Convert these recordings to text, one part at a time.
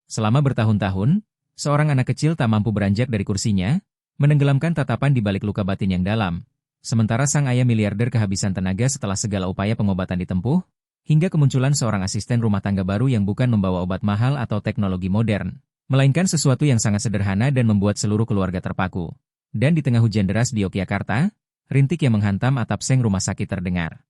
Selama bertahun-tahun, seorang anak kecil tak mampu beranjak dari kursinya, menenggelamkan tatapan di balik luka batin yang dalam. Sementara sang ayah miliarder kehabisan tenaga setelah segala upaya pengobatan ditempuh, hingga kemunculan seorang asisten rumah tangga baru yang bukan membawa obat mahal atau teknologi modern, melainkan sesuatu yang sangat sederhana dan membuat seluruh keluarga terpaku. Dan di tengah hujan deras di Yogyakarta, rintik yang menghantam atap seng rumah sakit terdengar.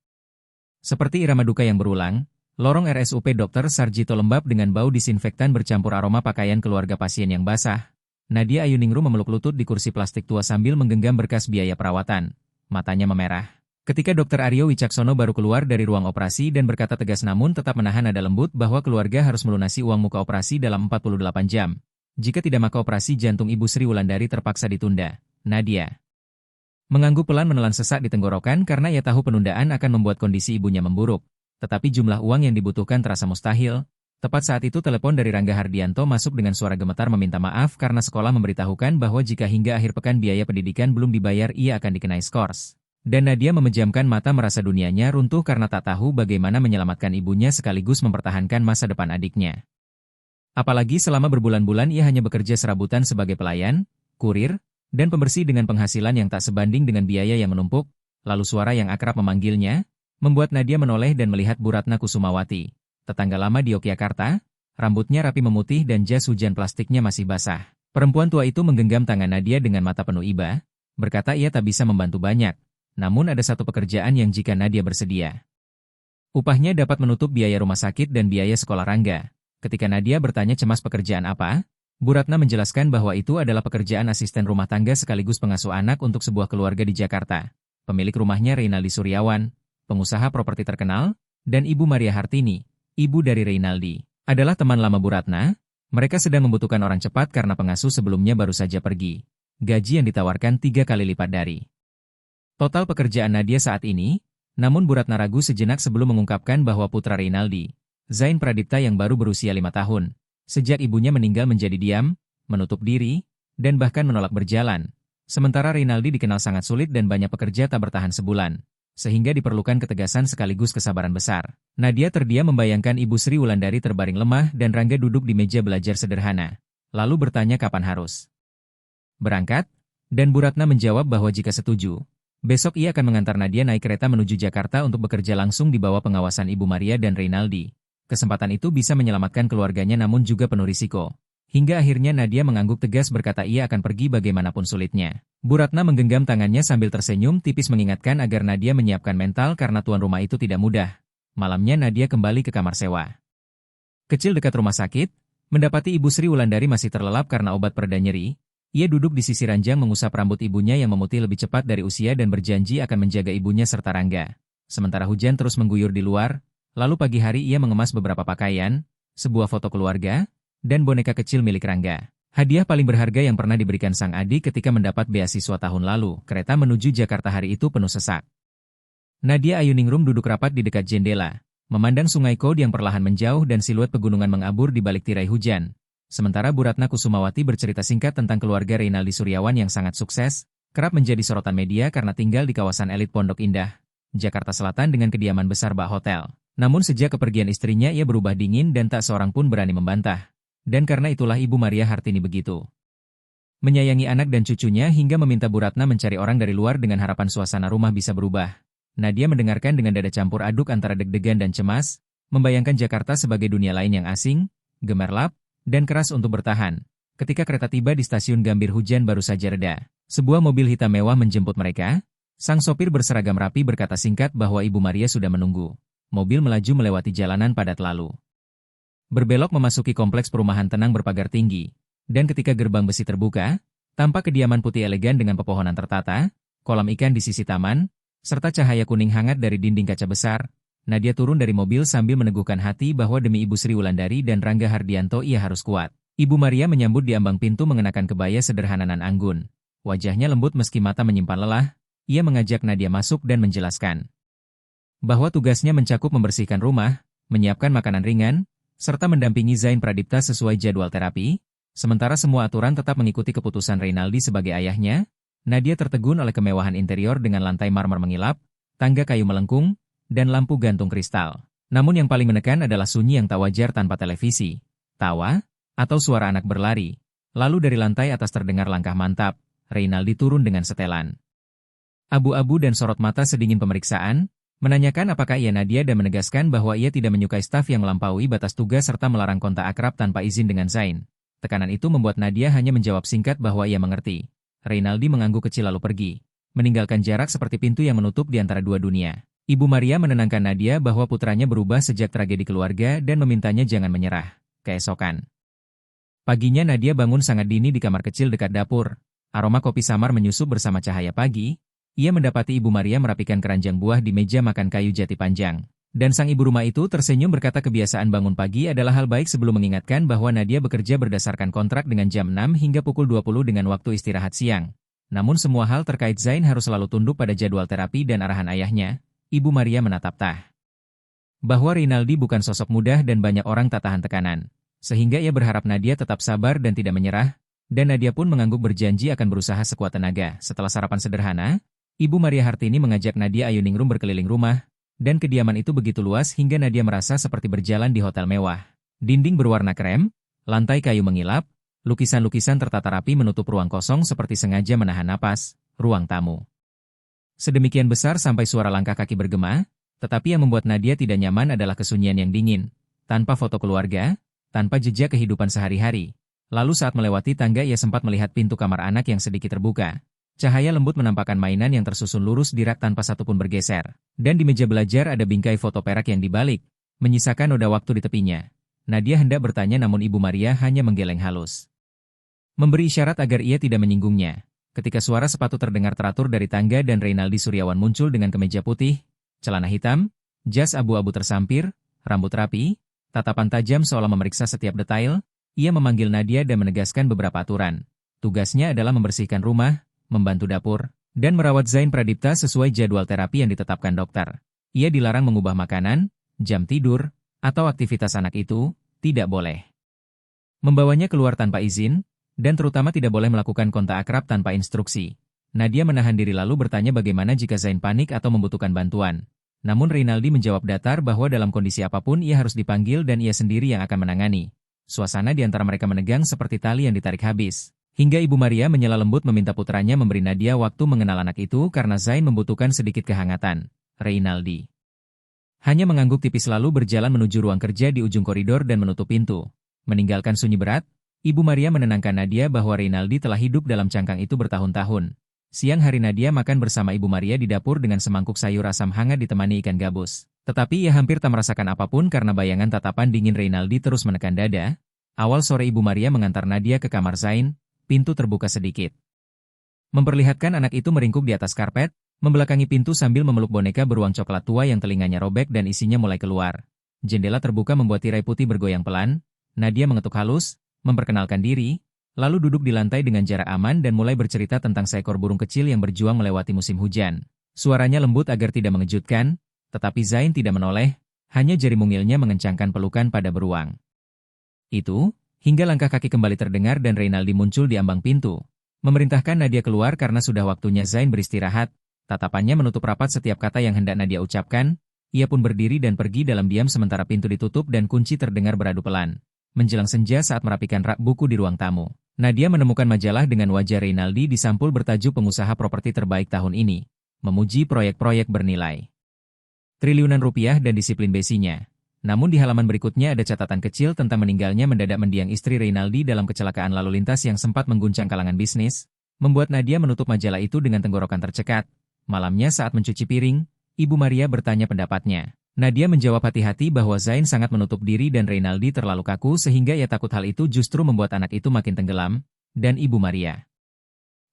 Seperti irama duka yang berulang, lorong RSUP Dr. Sarjito lembab dengan bau disinfektan bercampur aroma pakaian keluarga pasien yang basah. Nadia Ayuningrum memeluk lutut di kursi plastik tua sambil menggenggam berkas biaya perawatan. Matanya memerah. Ketika Dr. Aryo Wicaksono baru keluar dari ruang operasi dan berkata tegas namun tetap menahan nada lembut bahwa keluarga harus melunasi uang muka operasi dalam 48 jam. Jika tidak maka operasi jantung Ibu Sri Wulandari terpaksa ditunda. Nadia mengangguk pelan menelan sesak di tenggorokan karena ia tahu penundaan akan membuat kondisi ibunya memburuk. Tetapi jumlah uang yang dibutuhkan terasa mustahil. Tepat saat itu telepon dari Rangga Hardianto masuk dengan suara gemetar meminta maaf karena sekolah memberitahukan bahwa jika hingga akhir pekan biaya pendidikan belum dibayar ia akan dikenai skors. Dan Nadia memejamkan mata merasa dunianya runtuh karena tak tahu bagaimana menyelamatkan ibunya sekaligus mempertahankan masa depan adiknya. Apalagi selama berbulan-bulan ia hanya bekerja serabutan sebagai pelayan, kurir, dan pembersih dengan penghasilan yang tak sebanding dengan biaya yang menumpuk, lalu suara yang akrab memanggilnya, membuat Nadia menoleh dan melihat Bu Ratna Kusumawati, tetangga lama di Yogyakarta, rambutnya rapi memutih dan jas hujan plastiknya masih basah. Perempuan tua itu menggenggam tangan Nadia dengan mata penuh iba, berkata ia tak bisa membantu banyak. Namun ada satu pekerjaan yang jika Nadia bersedia, upahnya dapat menutup biaya rumah sakit dan biaya sekolah Rangga. Ketika Nadia bertanya cemas pekerjaan apa, Bu Ratna menjelaskan bahwa itu adalah pekerjaan asisten rumah tangga sekaligus pengasuh anak untuk sebuah keluarga di Jakarta. Pemilik rumahnya Reynaldi Suryawan, pengusaha properti terkenal, dan Ibu Maria Hartini, ibu dari Reynaldi, adalah teman lama Bu Ratna. Mereka sedang membutuhkan orang cepat karena pengasuh sebelumnya baru saja pergi. Gaji yang ditawarkan 3 kali lipat dari total pekerjaan Nadia saat ini, namun Bu Ratna ragu sejenak sebelum mengungkapkan bahwa putra Reynaldi, Zain Pradipta yang baru berusia 5 tahun, sejak ibunya meninggal menjadi diam, menutup diri, dan bahkan menolak berjalan. Sementara Reynaldi dikenal sangat sulit dan banyak pekerja tak bertahan sebulan, sehingga diperlukan ketegasan sekaligus kesabaran besar. Nadia terdiam membayangkan Ibu Sri Wulandari terbaring lemah dan Rangga duduk di meja belajar sederhana, lalu bertanya kapan harus berangkat, dan Bu Ratna menjawab bahwa jika setuju, besok ia akan mengantar Nadia naik kereta menuju Jakarta untuk bekerja langsung di bawah pengawasan Ibu Maria dan Reynaldi. Kesempatan itu bisa menyelamatkan keluarganya namun juga penuh risiko. Hingga akhirnya Nadia mengangguk tegas berkata ia akan pergi bagaimanapun sulitnya. Bu Ratna menggenggam tangannya sambil tersenyum tipis mengingatkan agar Nadia menyiapkan mental karena tuan rumah itu tidak mudah. Malamnya Nadia kembali ke kamar sewa kecil dekat rumah sakit, mendapati Ibu Sri Wulandari masih terlelap karena obat pereda nyeri. Ia duduk di sisi ranjang mengusap rambut ibunya yang memutih lebih cepat dari usia dan berjanji akan menjaga ibunya serta Rangga. Sementara hujan terus mengguyur di luar, lalu pagi hari ia mengemas beberapa pakaian, sebuah foto keluarga, dan boneka kecil milik Rangga. Hadiah paling berharga yang pernah diberikan sang adik ketika mendapat beasiswa tahun lalu. Kereta menuju Jakarta hari itu penuh sesak. Nadia Ayuningrum duduk rapat di dekat jendela, memandang sungai Kod yang perlahan menjauh dan siluet pegunungan mengabur di balik tirai hujan. Sementara Bu Ratna Kusumawati bercerita singkat tentang keluarga Reynaldi Suryawan yang sangat sukses, kerap menjadi sorotan media karena tinggal di kawasan elit Pondok Indah, Jakarta Selatan dengan kediaman besar bak hotel. Namun sejak kepergian istrinya ia berubah dingin dan tak seorang pun berani membantah. Dan karena itulah Ibu Maria Hartini begitu menyayangi anak dan cucunya hingga meminta Bu Ratna mencari orang dari luar dengan harapan suasana rumah bisa berubah. Nadia mendengarkan dengan dada campur aduk antara deg-degan dan cemas, membayangkan Jakarta sebagai dunia lain yang asing, gemerlap, dan keras untuk bertahan. Ketika kereta tiba di stasiun Gambir hujan baru saja reda. Sebuah mobil hitam mewah menjemput mereka. Sang sopir berseragam rapi berkata singkat bahwa Ibu Maria sudah menunggu. Mobil melaju melewati jalanan padat lalu berbelok memasuki kompleks perumahan tenang berpagar tinggi. Dan ketika gerbang besi terbuka, tampak kediaman putih elegan dengan pepohonan tertata, kolam ikan di sisi taman, serta cahaya kuning hangat dari dinding kaca besar. Nadia turun dari mobil sambil meneguhkan hati bahwa demi Ibu Sri Wulandari dan Rangga Hardianto ia harus kuat. Ibu Maria menyambut di ambang pintu mengenakan kebaya sederhana nan anggun. Wajahnya lembut meski mata menyimpan lelah. Ia mengajak Nadia masuk dan menjelaskan bahwa tugasnya mencakup membersihkan rumah, menyiapkan makanan ringan, serta mendampingi Zain Pradipta sesuai jadwal terapi. Sementara semua aturan tetap mengikuti keputusan Reynaldi sebagai ayahnya. Nadia tertegun oleh kemewahan interior dengan lantai marmer mengilap, tangga kayu melengkung, dan lampu gantung kristal. Namun yang paling menekan adalah sunyi yang tak wajar tanpa televisi, tawa, atau suara anak berlari. Lalu dari lantai atas terdengar langkah mantap, Reynaldi turun dengan setelan. Abu-abu dan sorot mata sedingin pemeriksaan, menanyakan apakah ia Nadia dan menegaskan bahwa ia tidak menyukai staf yang melampaui batas tugas serta melarang kontak akrab tanpa izin dengan Zain. Tekanan itu membuat Nadia hanya menjawab singkat bahwa ia mengerti. Reynaldi mengangguk kecil lalu pergi, meninggalkan jarak seperti pintu yang menutup di antara dua dunia. Ibu Maria menenangkan Nadia bahwa putranya berubah sejak tragedi keluarga dan memintanya jangan menyerah. Keesokan paginya Nadia bangun sangat dini di kamar kecil dekat dapur. Aroma kopi samar menyusup bersama cahaya pagi. Ia mendapati Ibu Maria merapikan keranjang buah di meja makan kayu jati panjang. Dan sang ibu rumah itu tersenyum berkata kebiasaan bangun pagi adalah hal baik sebelum mengingatkan bahwa Nadia bekerja berdasarkan kontrak dengan jam 6 hingga pukul 20 dengan waktu istirahat siang. Namun semua hal terkait Zain harus selalu tunduk pada jadwal terapi dan arahan ayahnya. Ibu Maria menatap bahwa Reynaldi bukan sosok mudah dan banyak orang tak tahan tekanan. Sehingga ia berharap Nadia tetap sabar dan tidak menyerah, dan Nadia pun mengangguk berjanji akan berusaha sekuat tenaga. Setelah sarapan sederhana, Ibu Maria Hartini mengajak Nadia ayuningrum berkeliling rumah, dan kediaman itu begitu luas hingga Nadia merasa seperti berjalan di hotel mewah. Dinding berwarna krem, lantai kayu mengilap, lukisan-lukisan tertata rapi menutup ruang kosong seperti sengaja menahan napas, ruang tamu. Sedemikian besar sampai suara langkah kaki bergema, tetapi yang membuat Nadia tidak nyaman adalah kesunyian yang dingin. Tanpa foto keluarga, tanpa jejak kehidupan sehari-hari. Lalu saat melewati tangga ia sempat melihat pintu kamar anak yang sedikit terbuka. Cahaya lembut menampakkan mainan yang tersusun lurus di rak tanpa satupun bergeser. Dan di meja belajar ada bingkai foto perak yang dibalik, menyisakan noda waktu di tepinya. Nadia hendak bertanya namun Ibu Maria hanya menggeleng halus. Memberi isyarat agar ia tidak menyinggungnya. Ketika suara sepatu terdengar teratur dari tangga dan Reynaldi Suryawan muncul dengan kemeja putih, celana hitam, jas abu-abu tersampir, rambut rapi, tatapan tajam seolah memeriksa setiap detail, ia memanggil Nadia dan menegaskan beberapa aturan. Tugasnya adalah membersihkan rumah, membantu dapur, dan merawat Zain Pradipta sesuai jadwal terapi yang ditetapkan dokter. Ia dilarang mengubah makanan, jam tidur, atau aktivitas anak itu, tidak boleh membawanya keluar tanpa izin, dan terutama tidak boleh melakukan kontak akrab tanpa instruksi. Nadia menahan diri lalu bertanya bagaimana jika Zain panik atau membutuhkan bantuan. Namun Reynaldi menjawab datar bahwa dalam kondisi apapun ia harus dipanggil dan ia sendiri yang akan menangani. Suasana di antara mereka menegang seperti tali yang ditarik habis. Hingga Ibu Maria menyela lembut meminta putranya memberi Nadia waktu mengenal anak itu karena Zain membutuhkan sedikit kehangatan. Reynaldi hanya mengangguk tipis lalu berjalan menuju ruang kerja di ujung koridor dan menutup pintu. Meninggalkan sunyi berat, Ibu Maria menenangkan Nadia bahwa Reynaldi telah hidup dalam cangkang itu bertahun-tahun. Siang hari Nadia makan bersama Ibu Maria di dapur dengan semangkuk sayur asam hangat ditemani ikan gabus. Tetapi ia hampir tak merasakan apapun karena bayangan tatapan dingin Reynaldi terus menekan dada. Awal sore Ibu Maria mengantar Nadia ke kamar Zain, pintu terbuka sedikit. Memperlihatkan anak itu meringkuk di atas karpet, membelakangi pintu sambil memeluk boneka beruang coklat tua yang telinganya robek dan isinya mulai keluar. Jendela terbuka membuat tirai putih bergoyang pelan. Nadia mengetuk halus, memperkenalkan diri, lalu duduk di lantai dengan jarak aman dan mulai bercerita tentang seekor burung kecil yang berjuang melewati musim hujan. Suaranya lembut agar tidak mengejutkan, tetapi Zain tidak menoleh, hanya jari mungilnya mengencangkan pelukan pada beruang. Itu, hingga langkah kaki kembali terdengar dan Reynaldi muncul di ambang pintu. Memerintahkan Nadia keluar karena sudah waktunya Zain beristirahat, tatapannya menutup rapat setiap kata yang hendak Nadia ucapkan, ia pun berdiri dan pergi dalam diam sementara pintu ditutup dan kunci terdengar beradu pelan. Menjelang senja saat merapikan rak buku di ruang tamu, Nadia menemukan majalah dengan wajah Reynaldi di sampul bertajuk pengusaha properti terbaik tahun ini, memuji proyek-proyek bernilai triliunan rupiah dan disiplin besinya. Namun di halaman berikutnya ada catatan kecil tentang meninggalnya mendadak mendiang istri Reynaldi dalam kecelakaan lalu lintas yang sempat mengguncang kalangan bisnis, membuat Nadia menutup majalah itu dengan tenggorokan tercekat. Malamnya saat mencuci piring, Ibu Maria bertanya pendapatnya. Nadia menjawab hati-hati bahwa Zain sangat menutup diri dan Reynaldi terlalu kaku sehingga ia takut hal itu justru membuat anak itu makin tenggelam, dan Ibu Maria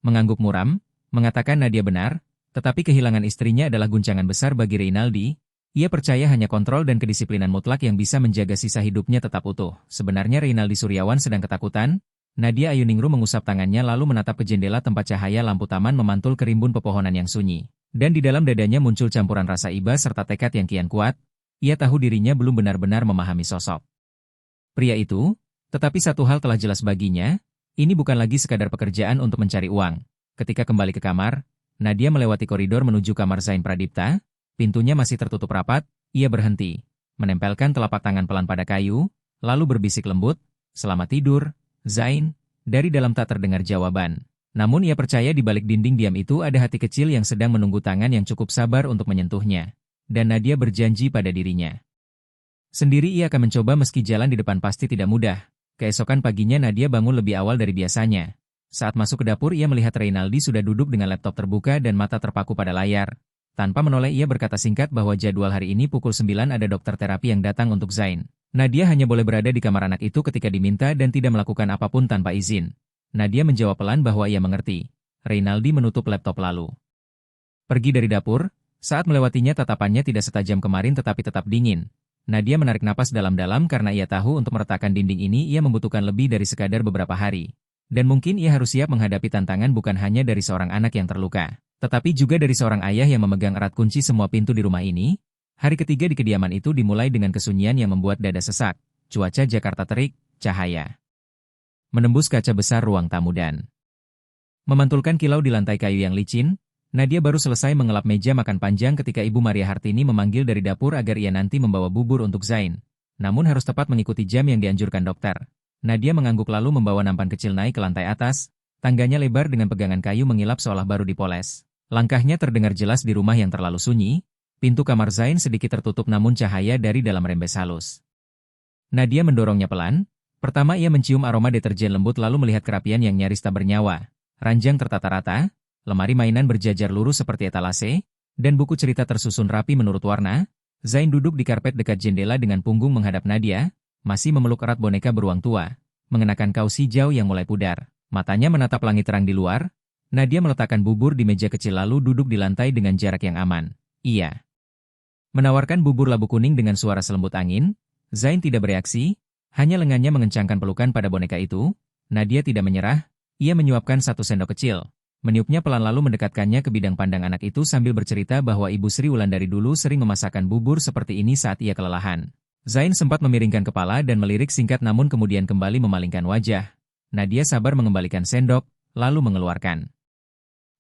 mengangguk muram, mengatakan Nadia benar, tetapi kehilangan istrinya adalah guncangan besar bagi Reynaldi. Ia percaya hanya kontrol dan kedisiplinan mutlak yang bisa menjaga sisa hidupnya tetap utuh. Sebenarnya Reynaldi Suryawan sedang ketakutan. Nadia Ayuningrum mengusap tangannya lalu menatap ke jendela tempat cahaya lampu taman memantul ke rimbun pepohonan yang sunyi. Dan di dalam dadanya muncul campuran rasa iba serta tekad yang kian kuat. Ia tahu dirinya belum benar-benar memahami sosok pria itu, tetapi satu hal telah jelas baginya, ini bukan lagi sekadar pekerjaan untuk mencari uang. Ketika kembali ke kamar, Nadia melewati koridor menuju kamar Zain Pradipta, pintunya masih tertutup rapat, ia berhenti, menempelkan telapak tangan pelan pada kayu, lalu berbisik lembut, "Selamat tidur, Zain." Dari dalam tak terdengar jawaban. Namun ia percaya di balik dinding diam itu ada hati kecil yang sedang menunggu tangan yang cukup sabar untuk menyentuhnya. Dan Nadia berjanji pada dirinya. Sendiri ia akan mencoba meski jalan di depan pasti tidak mudah. Keesokan paginya Nadia bangun lebih awal dari biasanya. Saat masuk ke dapur ia melihat Reynaldi sudah duduk dengan laptop terbuka dan mata terpaku pada layar. Tanpa menoleh ia berkata singkat bahwa jadwal hari ini pukul 9 ada dokter terapi yang datang untuk Zain. Nadia hanya boleh berada di kamar anak itu ketika diminta dan tidak melakukan apapun tanpa izin. Nadia menjawab pelan bahwa ia mengerti. Reynaldi menutup laptop lalu pergi dari dapur. Saat melewatinya tatapannya tidak setajam kemarin tetapi tetap dingin. Nadia menarik napas dalam-dalam karena ia tahu untuk meretakan dinding ini ia membutuhkan lebih dari sekadar beberapa hari. Dan mungkin ia harus siap menghadapi tantangan bukan hanya dari seorang anak yang terluka, tetapi juga dari seorang ayah yang memegang erat kunci semua pintu di rumah ini. Hari ketiga di kediaman itu dimulai dengan kesunyian yang membuat dada sesak. Cuaca Jakarta terik, cahaya menembus kaca besar ruang tamu dan memantulkan kilau di lantai kayu yang licin. Nadia baru selesai mengelap meja makan panjang ketika Ibu Maria Hartini memanggil dari dapur agar ia nanti membawa bubur untuk Zain. Namun harus tepat mengikuti jam yang dianjurkan dokter. Nadia mengangguk lalu membawa nampan kecil naik ke lantai atas. Tangganya lebar dengan pegangan kayu mengilap seolah baru dipoles. Langkahnya terdengar jelas di rumah yang terlalu sunyi. Pintu kamar Zain sedikit tertutup namun cahaya dari dalam rembes halus. Nadia mendorongnya pelan. Pertama ia mencium aroma deterjen lembut lalu melihat kerapian yang nyaris tak bernyawa. Ranjang tertata rata, lemari mainan berjajar lurus seperti etalase, dan buku cerita tersusun rapi menurut warna. Zain duduk di karpet dekat jendela dengan punggung menghadap Nadia, masih memeluk erat boneka beruang tua, mengenakan kaos hijau yang mulai pudar. Matanya menatap langit terang di luar. Nadia meletakkan bubur di meja kecil lalu duduk di lantai dengan jarak yang aman. Iya. Menawarkan bubur labu kuning dengan suara selembut angin. Zain tidak bereaksi, hanya lengannya mengencangkan pelukan pada boneka itu. Nadia tidak menyerah, ia menyuapkan 1 sendok kecil. Meniupnya pelan lalu mendekatkannya ke bidang pandang anak itu sambil bercerita bahwa Ibu Sri Wulandari dulu sering memasakkan bubur seperti ini saat ia kelelahan. Zain sempat memiringkan kepala dan melirik singkat namun kemudian kembali memalingkan wajah. Nadia sabar mengembalikan sendok, lalu mengeluarkan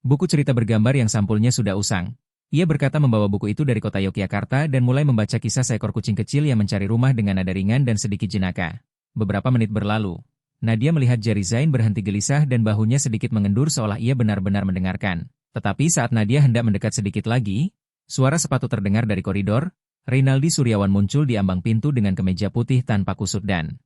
buku cerita bergambar yang sampulnya sudah usang. Ia berkata membawa buku itu dari kota Yogyakarta dan mulai membaca kisah seekor kucing kecil yang mencari rumah dengan nada ringan dan sedikit jenaka. Beberapa menit berlalu. Nadia melihat jari Zain berhenti gelisah dan bahunya sedikit mengendur seolah ia benar-benar mendengarkan. Tetapi saat Nadia hendak mendekat sedikit lagi, suara sepatu terdengar dari koridor. Reynaldi Suryawan muncul di ambang pintu dengan kemeja putih tanpa kusut dan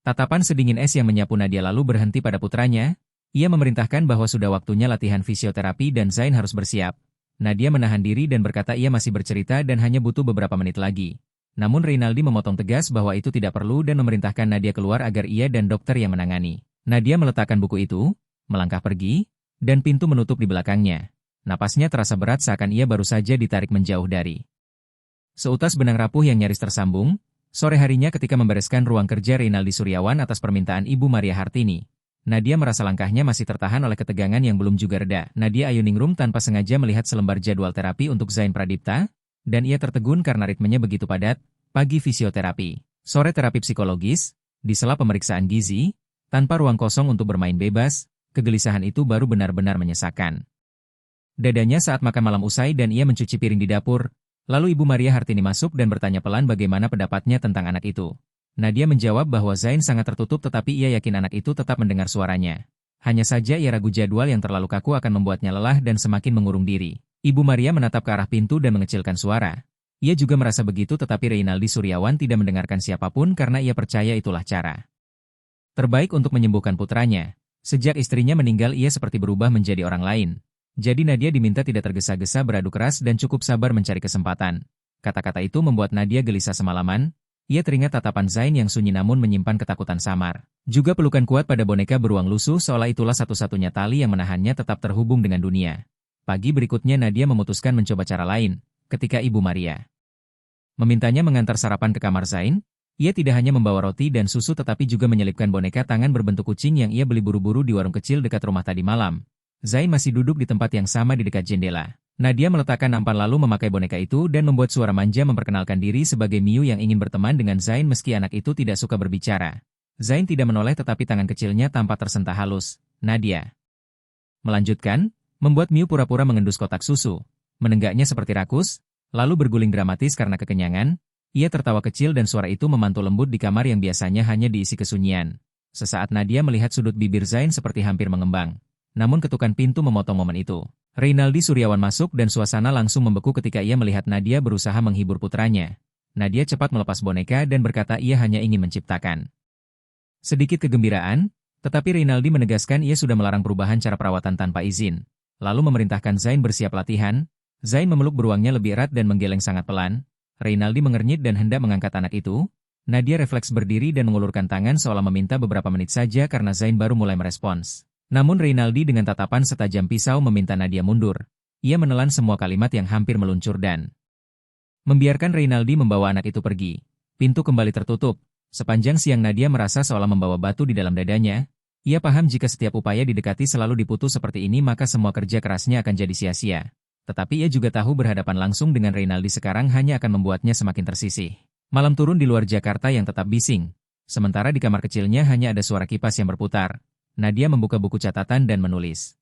tatapan sedingin es yang menyapu Nadia lalu berhenti pada putranya. Ia memerintahkan bahwa sudah waktunya latihan fisioterapi dan Zain harus bersiap. Nadia menahan diri dan berkata ia masih bercerita dan hanya butuh beberapa menit lagi. Namun Reynaldi memotong tegas bahwa itu tidak perlu dan memerintahkan Nadia keluar agar ia dan dokter yang menangani. Nadia meletakkan buku itu, melangkah pergi, dan pintu menutup di belakangnya. Napasnya terasa berat seakan ia baru saja ditarik menjauh dari seutas benang rapuh yang nyaris tersambung. Sore harinya ketika membereskan ruang kerja Reynaldi Suryawan atas permintaan Ibu Maria Hartini, Nadia merasa langkahnya masih tertahan oleh ketegangan yang belum juga reda. Nadia ayuningrum tanpa sengaja melihat selembar jadwal terapi untuk Zain Pradipta, dan ia tertegun karena ritmenya begitu padat. Pagi fisioterapi, sore terapi psikologis, di sela pemeriksaan gizi, tanpa ruang kosong untuk bermain bebas. Kegelisahan itu baru benar-benar menyesakkan dadanya saat makan malam usai dan ia mencuci piring di dapur. Lalu Ibu Maria Hartini masuk dan bertanya pelan bagaimana pendapatnya tentang anak itu. Nadia menjawab bahwa Zain sangat tertutup tetapi ia yakin anak itu tetap mendengar suaranya. Hanya saja ia ragu jadwal yang terlalu kaku akan membuatnya lelah dan semakin mengurung diri. Ibu Maria menatap ke arah pintu dan mengecilkan suara. Ia juga merasa begitu tetapi Reynaldi Suryawan tidak mendengarkan siapapun karena ia percaya itulah cara terbaik untuk menyembuhkan putranya. Sejak istrinya meninggal ia seperti berubah menjadi orang lain. Jadi Nadia diminta tidak tergesa-gesa beradu keras dan cukup sabar mencari kesempatan. Kata-kata itu membuat Nadia gelisah semalaman. Ia teringat tatapan Zain yang sunyi namun menyimpan ketakutan samar. Juga pelukan kuat pada boneka beruang lusuh seolah itulah satu-satunya tali yang menahannya tetap terhubung dengan dunia. Pagi berikutnya Nadia memutuskan mencoba cara lain. Ketika Ibu Maria memintanya mengantar sarapan ke kamar Zain, ia tidak hanya membawa roti dan susu tetapi juga menyelipkan boneka tangan berbentuk kucing yang ia beli buru-buru di warung kecil dekat rumah tadi malam. Zain masih duduk di tempat yang sama di dekat jendela. Nadia meletakkan nampan lalu memakai boneka itu dan membuat suara manja memperkenalkan diri sebagai Miu yang ingin berteman dengan Zain meski anak itu tidak suka berbicara. Zain tidak menoleh tetapi tangan kecilnya tampak tersentak halus. Nadia melanjutkan, membuat Miu pura-pura mengendus kotak susu. Menenggaknya seperti rakus, lalu berguling dramatis karena kekenyangan. Ia tertawa kecil dan suara itu memantul lembut di kamar yang biasanya hanya diisi kesunyian. Sesaat Nadia melihat sudut bibir Zain seperti hampir mengembang. Namun ketukan pintu memotong momen itu. Reynaldi Suryawan masuk dan suasana langsung membeku ketika ia melihat Nadia berusaha menghibur putranya. Nadia cepat melepas boneka dan berkata ia hanya ingin menciptakan sedikit kegembiraan, tetapi Reynaldi menegaskan ia sudah melarang perubahan cara perawatan tanpa izin. Lalu memerintahkan Zain bersiap latihan. Zain memeluk beruangnya lebih erat dan menggeleng sangat pelan. Reynaldi mengernyit dan hendak mengangkat anak itu. Nadia refleks berdiri dan mengulurkan tangan seolah meminta beberapa menit saja karena Zain baru mulai merespons. Namun Reynaldi dengan tatapan setajam pisau meminta Nadia mundur. Ia menelan semua kalimat yang hampir meluncur dan membiarkan Reynaldi membawa anak itu pergi. Pintu kembali tertutup. Sepanjang siang Nadia merasa seolah membawa batu di dalam dadanya. Ia paham jika setiap upaya didekati selalu diputus seperti ini maka semua kerja kerasnya akan jadi sia-sia. Tetapi ia juga tahu berhadapan langsung dengan Reynaldi sekarang hanya akan membuatnya semakin tersisih. Malam turun di luar Jakarta yang tetap bising. Sementara di kamar kecilnya hanya ada suara kipas yang berputar. Nadia membuka buku catatan dan menulis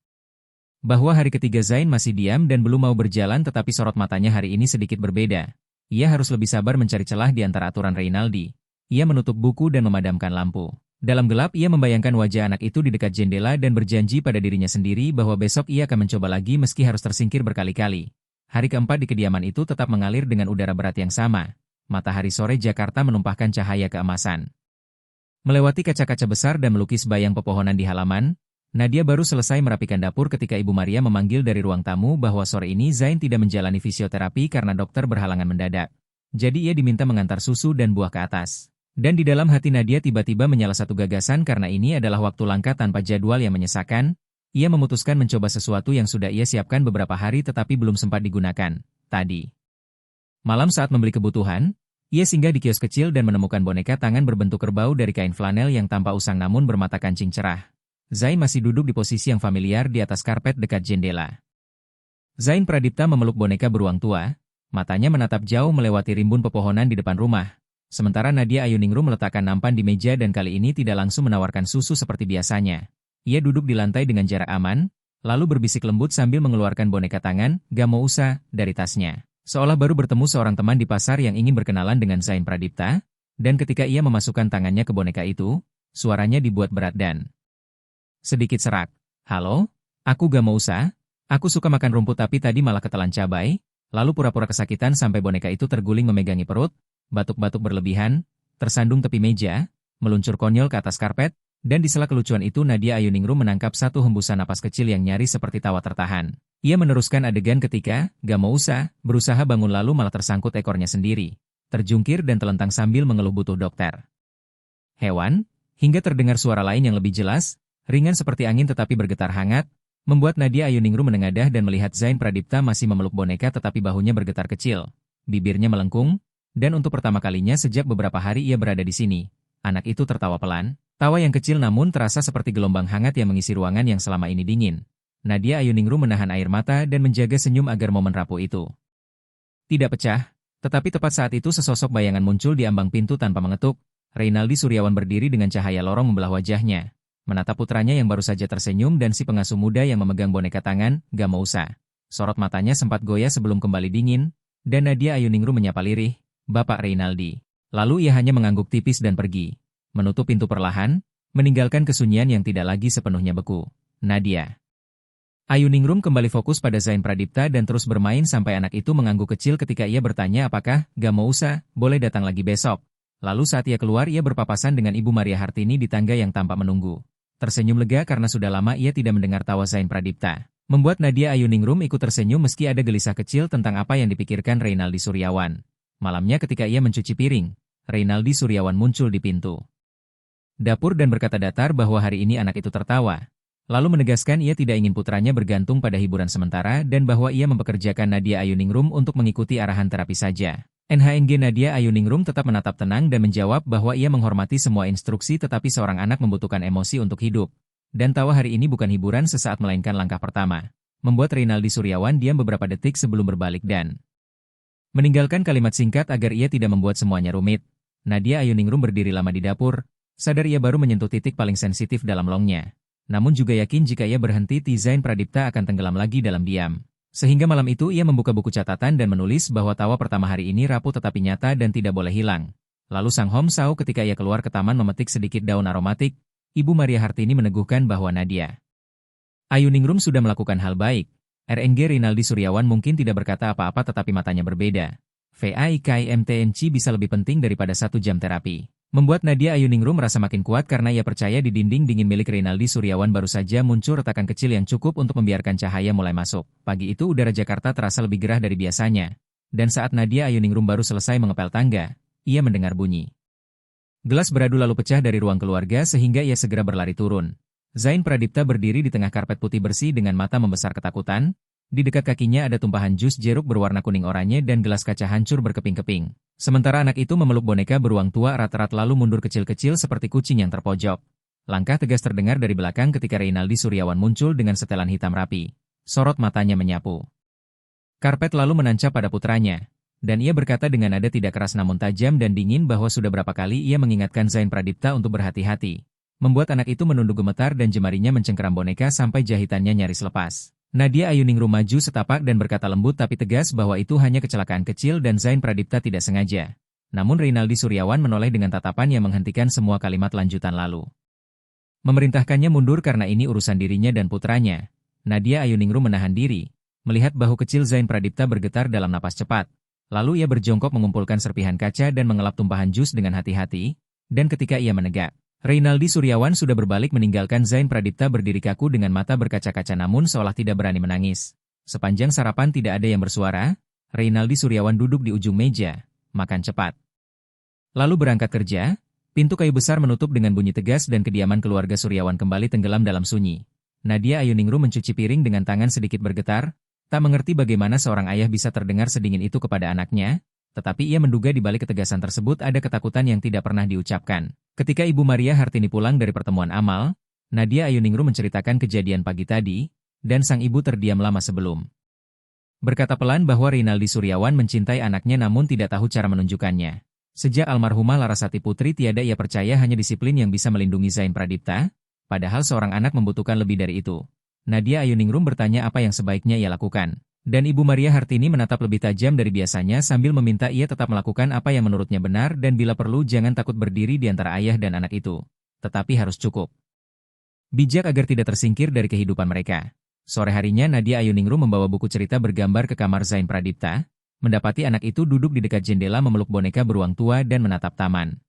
bahwa hari ketiga Zain masih diam dan belum mau berjalan tetapi sorot matanya hari ini sedikit berbeda. Ia harus lebih sabar mencari celah di antara aturan Reynaldi. Ia menutup buku dan memadamkan lampu. Dalam gelap ia membayangkan wajah anak itu di dekat jendela dan berjanji pada dirinya sendiri bahwa besok ia akan mencoba lagi meski harus tersingkir berkali-kali. Hari keempat di kediaman itu tetap mengalir dengan udara berat yang sama. Matahari sore Jakarta menumpahkan cahaya keemasan. Melewati kaca-kaca besar dan melukis bayang pepohonan di halaman, Nadia baru selesai merapikan dapur ketika Ibu Maria memanggil dari ruang tamu bahwa sore ini Zain tidak menjalani fisioterapi karena dokter berhalangan mendadak. Jadi ia diminta mengantar susu dan buah ke atas. Dan di dalam hati Nadia tiba-tiba menyala satu gagasan karena ini adalah waktu langka tanpa jadwal yang menyesakan. Ia memutuskan mencoba sesuatu yang sudah ia siapkan beberapa hari tetapi belum sempat digunakan. Tadi malam saat membeli kebutuhan, ia singgah di kios kecil dan menemukan boneka tangan berbentuk kerbau dari kain flanel yang tanpa usang namun bermata kancing cerah. Zain masih duduk di posisi yang familiar di atas karpet dekat jendela. Zain Pradipta memeluk boneka beruang tua, matanya menatap jauh melewati rimbun pepohonan di depan rumah. Sementara Nadia Ayuningrum meletakkan nampan di meja dan kali ini tidak langsung menawarkan susu seperti biasanya. Ia duduk di lantai dengan jarak aman, lalu berbisik lembut sambil mengeluarkan boneka tangan, "Gak mau usah," dari tasnya. Seolah baru bertemu seorang teman di pasar yang ingin berkenalan dengan Zain Pradipta, dan ketika ia memasukkan tangannya ke boneka itu, suaranya dibuat berat dan sedikit serak. "Halo? Aku gak mau usah. Aku suka makan rumput tapi tadi malah ketelan cabai." Lalu pura-pura kesakitan sampai boneka itu terguling memegangi perut, batuk-batuk berlebihan, tersandung tepi meja, meluncur konyol ke atas karpet, dan di sela kelucuan itu Nadia Ayuningrum menangkap satu hembusan napas kecil yang nyaris seperti tawa tertahan. Ia meneruskan adegan ketika, "Gak mau usah," berusaha bangun lalu malah tersangkut ekornya sendiri. Terjungkir dan telentang sambil mengeluh butuh dokter hewan, hingga terdengar suara lain yang lebih jelas, ringan seperti angin tetapi bergetar hangat, membuat Nadia Ayuningrum menengadah dan melihat Zain Pradipta masih memeluk boneka tetapi bahunya bergetar kecil. Bibirnya melengkung, dan untuk pertama kalinya sejak beberapa hari ia berada di sini. Anak itu tertawa pelan, tawa yang kecil namun terasa seperti gelombang hangat yang mengisi ruangan yang selama ini dingin. Nadia Ayuningrum menahan air mata dan menjaga senyum agar momen rapuh itu tidak pecah, tetapi tepat saat itu sesosok bayangan muncul di ambang pintu tanpa mengetuk. Reynaldi Suryawan berdiri dengan cahaya lorong membelah wajahnya, menatap putranya yang baru saja tersenyum dan si pengasuh muda yang memegang boneka tangan, "Gak mau usah." Sorot matanya sempat goyah sebelum kembali dingin, dan Nadia Ayuningrum menyapa lirih, "Bapak Reynaldi." Lalu ia hanya mengangguk tipis dan pergi, menutup pintu perlahan, meninggalkan kesunyian yang tidak lagi sepenuhnya beku. Nadia Ayuningrum kembali fokus pada Zain Pradipta dan terus bermain sampai anak itu mengangguk kecil ketika ia bertanya apakah, "Gak mau usah, boleh datang lagi besok." Lalu saat ia keluar ia berpapasan dengan Ibu Maria Hartini di tangga yang tampak menunggu. Tersenyum lega karena sudah lama ia tidak mendengar tawa Zain Pradipta. Membuat Nadia Ayuningrum ikut tersenyum meski ada gelisah kecil tentang apa yang dipikirkan Reynaldi Suryawan. Malamnya ketika ia mencuci piring, Reynaldi Suryawan muncul di pintu dapur dan berkata datar bahwa hari ini anak itu tertawa. Lalu menegaskan ia tidak ingin putranya bergantung pada hiburan sementara dan bahwa ia mempekerjakan Nadia Ayuningrum untuk mengikuti arahan terapi saja. NHNG Nadia Ayuningrum tetap menatap tenang dan menjawab bahwa ia menghormati semua instruksi tetapi seorang anak membutuhkan emosi untuk hidup. Dan tawa hari ini bukan hiburan sesaat melainkan langkah pertama. Membuat Reynaldi Suryawan diam beberapa detik sebelum berbalik dan meninggalkan kalimat singkat agar ia tidak membuat semuanya rumit. Nadia Ayuningrum berdiri lama di dapur, sadar ia baru menyentuh titik paling sensitif dalam longnya. Namun juga yakin jika ia berhenti Zain Pradipta akan tenggelam lagi dalam diam. Sehingga malam itu ia membuka buku catatan dan menulis bahwa tawa pertama hari ini rapuh tetapi nyata dan tidak boleh hilang. Lalu Sang Hom Sao ketika ia keluar ke taman memetik sedikit daun aromatik, Ibu Maria Hartini meneguhkan bahwa Nadia Ayuningrum sudah melakukan hal baik. RNG Rinaldi Suryawan mungkin tidak berkata apa-apa tetapi matanya berbeda. VAIKMTNC bisa lebih penting daripada 1 jam terapi. Membuat Nadia Ayuningrum merasa makin kuat karena ia percaya di dinding dingin milik Rinaldi Suryawan baru saja muncul retakan kecil yang cukup untuk membiarkan cahaya mulai masuk. Pagi itu udara Jakarta terasa lebih gerah dari biasanya. Dan saat Nadia Ayuningrum baru selesai mengepel tangga, ia mendengar bunyi. Gelas beradu lalu pecah dari ruang keluarga sehingga ia segera berlari turun. Zain Pradipta berdiri di tengah karpet putih bersih dengan mata membesar ketakutan. Di dekat kakinya ada tumpahan jus jeruk berwarna kuning oranye dan gelas kaca hancur berkeping-keping. Sementara anak itu memeluk boneka beruang tua erat-erat lalu mundur kecil-kecil seperti kucing yang terpojok. Langkah tegas terdengar dari belakang ketika Rinaldi Suryawan muncul dengan setelan hitam rapi. Sorot matanya menyapu karpet lalu menancap pada putranya. Dan ia berkata dengan nada tidak keras namun tajam dan dingin bahwa sudah berapa kali ia mengingatkan Zain Pradipta untuk berhati-hati. Membuat anak itu menunduk gemetar dan jemarinya mencengkeram boneka sampai jahitannya nyaris lepas. Nadia Ayuningrum maju setapak dan berkata lembut tapi tegas bahwa itu hanya kecelakaan kecil dan Zain Pradipta tidak sengaja. Namun Rinaldi Suryawan menoleh dengan tatapan yang menghentikan semua kalimat lanjutan lalu. Memerintahkannya mundur karena ini urusan dirinya dan putranya. Nadia Ayuningrum menahan diri, melihat bahu kecil Zain Pradipta bergetar dalam napas cepat. Lalu ia berjongkok mengumpulkan serpihan kaca dan mengelap tumpahan jus dengan hati-hati, dan ketika ia menegak, Rinaldi Suryawan sudah berbalik meninggalkan Zain Pradipta berdiri kaku dengan mata berkaca-kaca namun seolah tidak berani menangis. Sepanjang sarapan tidak ada yang bersuara, Rinaldi Suryawan duduk di ujung meja, makan cepat. Lalu berangkat kerja, pintu kayu besar menutup dengan bunyi tegas dan kediaman keluarga Suryawan kembali tenggelam dalam sunyi. Nadia Ayuningrum mencuci piring dengan tangan sedikit bergetar, tak mengerti bagaimana seorang ayah bisa terdengar sedingin itu kepada anaknya, tetapi ia menduga di balik ketegasan tersebut ada ketakutan yang tidak pernah diucapkan. Ketika Ibu Maria Hartini pulang dari pertemuan amal, Nadia Ayuningrum menceritakan kejadian pagi tadi, dan sang ibu terdiam lama sebelum berkata pelan bahwa Rinaldi Suryawan mencintai anaknya namun tidak tahu cara menunjukkannya. Sejak almarhumah Larasati Putri tiada ia percaya hanya disiplin yang bisa melindungi Zain Pradipta, padahal seorang anak membutuhkan lebih dari itu. Nadia Ayuningrum bertanya apa yang sebaiknya ia lakukan. Dan Ibu Maria Hartini menatap lebih tajam dari biasanya sambil meminta ia tetap melakukan apa yang menurutnya benar dan bila perlu jangan takut berdiri di antara ayah dan anak itu. Tetapi harus cukup bijak agar tidak tersingkir dari kehidupan mereka. Sore harinya Nadia Ayuningrum membawa buku cerita bergambar ke kamar Zain Pradipta, mendapati anak itu duduk di dekat jendela memeluk boneka beruang tua dan menatap taman.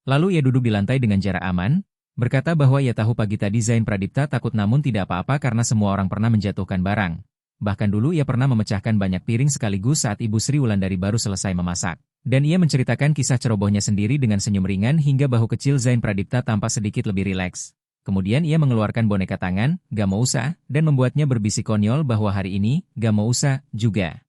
Lalu ia duduk di lantai dengan jarak aman, berkata bahwa ia tahu pagi tadi Zain Pradipta takut namun tidak apa-apa karena semua orang pernah menjatuhkan barang. Bahkan dulu ia pernah memecahkan banyak piring sekaligus saat Ibu Sri Wulandari baru selesai memasak. Dan ia menceritakan kisah cerobohnya sendiri dengan senyum ringan hingga bahu kecil Zain Pradipta tampak sedikit lebih rileks. Kemudian ia mengeluarkan boneka tangan, gak mau usah, dan membuatnya berbisik konyol bahwa hari ini, gak mau usah, juga.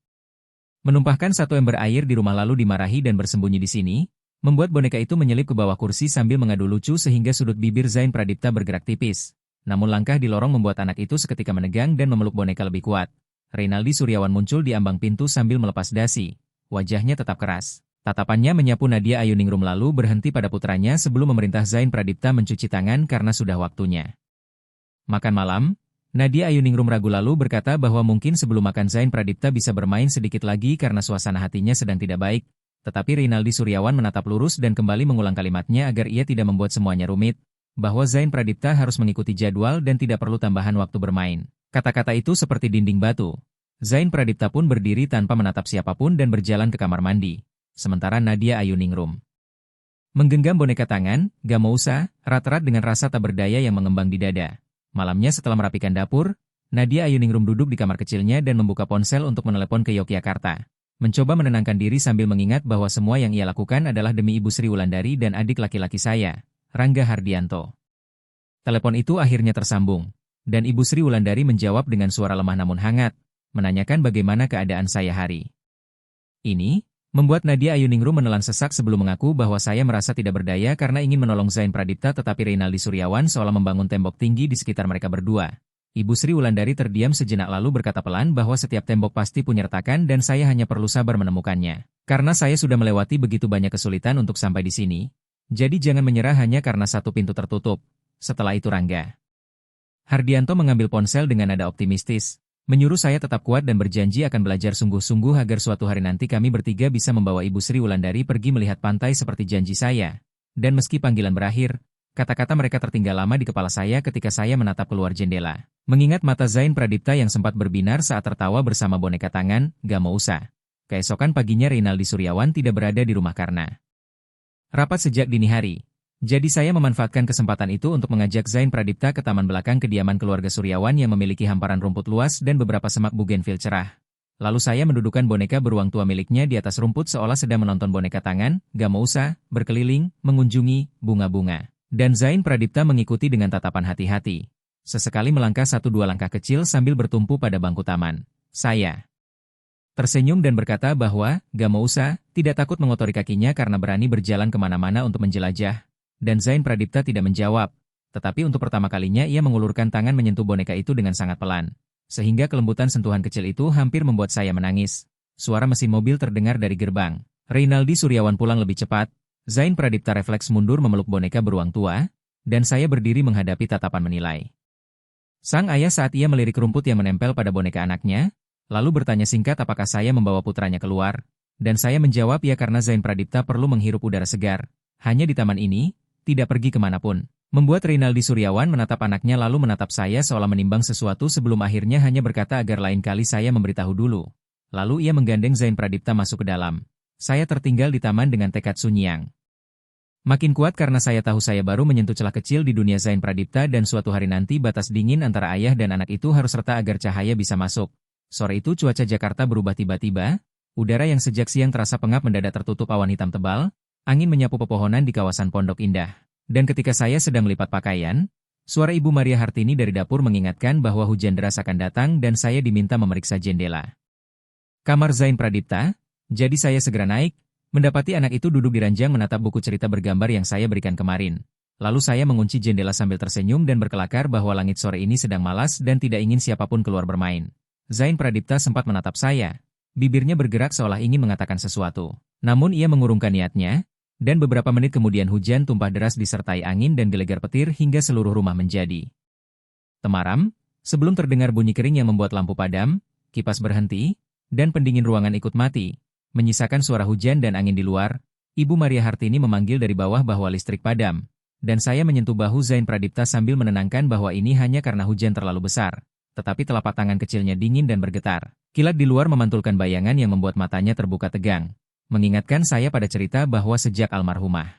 Menumpahkan 1 ember air di rumah lalu dimarahi dan bersembunyi di sini, membuat boneka itu menyelip ke bawah kursi sambil mengadu lucu sehingga sudut bibir Zain Pradipta bergerak tipis. Namun langkah di lorong membuat anak itu seketika menegang dan memeluk boneka lebih kuat. Rinaldi Suryawan muncul di ambang pintu sambil melepas dasi. Wajahnya tetap keras. Tatapannya menyapu Nadia Ayuningrum lalu berhenti pada putranya sebelum memerintah Zain Pradipta mencuci tangan karena sudah waktunya makan malam. Nadia Ayuningrum ragu lalu berkata bahwa mungkin sebelum makan Zain Pradipta bisa bermain sedikit lagi karena suasana hatinya sedang tidak baik. Tetapi Rinaldi Suryawan menatap lurus dan kembali mengulang kalimatnya agar ia tidak membuat semuanya rumit, bahwa Zain Pradipta harus mengikuti jadwal dan tidak perlu tambahan waktu bermain. Kata-kata itu seperti dinding batu. Zain Pradipta pun berdiri tanpa menatap siapapun dan berjalan ke kamar mandi. Sementara Nadia Ayuningrum menggenggam boneka tangan, gak mau usah, rat-rat dengan rasa tak berdaya yang mengembang di dada. Malamnya setelah merapikan dapur, Nadia Ayuningrum duduk di kamar kecilnya dan membuka ponsel untuk menelepon ke Yogyakarta. Mencoba menenangkan diri sambil mengingat bahwa semua yang ia lakukan adalah demi Ibu Sri Wulandari dan adik laki-laki saya, Rangga Hardianto. Telepon itu akhirnya tersambung, dan Ibu Sri Wulandari menjawab dengan suara lemah namun hangat, menanyakan bagaimana keadaan saya hari ini. Membuat Nadia Ayuningrum menelan sesak sebelum mengaku bahwa saya merasa tidak berdaya karena ingin menolong Zain Pradipta tetapi Rinaldi Suryawan seolah membangun tembok tinggi di sekitar mereka berdua. Ibu Sri Wulandari terdiam sejenak lalu berkata pelan bahwa setiap tembok pasti punya retakan dan saya hanya perlu sabar menemukannya. Karena saya sudah melewati begitu banyak kesulitan untuk sampai di sini. Jadi jangan menyerah hanya karena satu pintu tertutup. Setelah itu Rangga Hardianto mengambil ponsel dengan nada optimistis. Menyuruh saya tetap kuat dan berjanji akan belajar sungguh-sungguh agar suatu hari nanti kami bertiga bisa membawa Ibu Sri Wulandari pergi melihat pantai seperti janji saya. Dan meski panggilan berakhir, kata-kata mereka tertinggal lama di kepala saya ketika saya menatap keluar jendela. Mengingat mata Zain Pradipta yang sempat berbinar saat tertawa bersama boneka tangan, gak mau usah. Keesokan paginya Reynaldi Suryawan tidak berada di rumah karena rapat sejak dini hari. Jadi saya memanfaatkan kesempatan itu untuk mengajak Zain Pradipta ke taman belakang kediaman keluarga Suryawan yang memiliki hamparan rumput luas dan beberapa semak bugenvil cerah. Lalu saya mendudukan boneka beruang tua miliknya di atas rumput seolah sedang menonton boneka tangan, gak mau usah, berkeliling, mengunjungi, bunga-bunga. Dan Zain Pradipta mengikuti dengan tatapan hati-hati. Sesekali melangkah 1-2 langkah kecil sambil bertumpu pada bangku taman. Saya tersenyum dan berkata bahwa, gak mau usah, tidak takut mengotori kakinya karena berani berjalan kemana-mana untuk menjelajah. Dan Zain Pradipta tidak menjawab, tetapi untuk pertama kalinya ia mengulurkan tangan menyentuh boneka itu dengan sangat pelan. Sehingga kelembutan sentuhan kecil itu hampir membuat saya menangis. Suara mesin mobil terdengar dari gerbang. Reynaldi Suryawan pulang lebih cepat. Zain Pradipta refleks mundur memeluk boneka beruang tua, dan saya berdiri menghadapi tatapan menilai. Sang ayah saat ia melirik rumput yang menempel pada boneka anaknya, lalu bertanya singkat apakah saya membawa putranya keluar, dan saya menjawab ya karena Zain Pradipta perlu menghirup udara segar. Hanya di taman ini, tidak pergi kemanapun. Membuat Reynaldi Suryawan menatap anaknya lalu menatap saya seolah menimbang sesuatu sebelum akhirnya hanya berkata agar lain kali saya memberitahu dulu. Lalu ia menggandeng Zain Pradipta masuk ke dalam. Saya tertinggal di taman dengan tekad sunyiang. Makin kuat karena saya tahu saya baru menyentuh celah kecil di dunia Zain Pradipta dan suatu hari nanti batas dingin antara ayah dan anak itu harus reta agar cahaya bisa masuk. Sore itu cuaca Jakarta berubah tiba-tiba, udara yang sejak siang terasa pengap mendadak tertutup awan hitam tebal, angin menyapu pepohonan di kawasan Pondok Indah. Dan ketika saya sedang melipat pakaian, suara Ibu Maria Hartini dari dapur mengingatkan bahwa hujan deras akan datang dan saya diminta memeriksa jendela kamar Zain Pradipta. Jadi saya segera naik, mendapati anak itu duduk di ranjang menatap buku cerita bergambar yang saya berikan kemarin. Lalu saya mengunci jendela sambil tersenyum dan berkelakar bahwa langit sore ini sedang malas dan tidak ingin siapapun keluar bermain. Zain Pradipta sempat menatap saya. Bibirnya bergerak seolah ingin mengatakan sesuatu. Namun ia mengurungkan niatnya. Dan beberapa menit kemudian hujan tumpah deras disertai angin dan gelegar petir hingga seluruh rumah menjadi temaram, sebelum terdengar bunyi kering yang membuat lampu padam, kipas berhenti, dan pendingin ruangan ikut mati, menyisakan suara hujan dan angin di luar. Ibu Maria Hartini memanggil dari bawah bahwa listrik padam, dan saya menyentuh bahu Zain Pradipta sambil menenangkan bahwa ini hanya karena hujan terlalu besar, tetapi telapak tangan kecilnya dingin dan bergetar. Kilat di luar memantulkan bayangan yang membuat matanya terbuka tegang. Mengingatkan saya pada cerita bahwa sejak almarhumah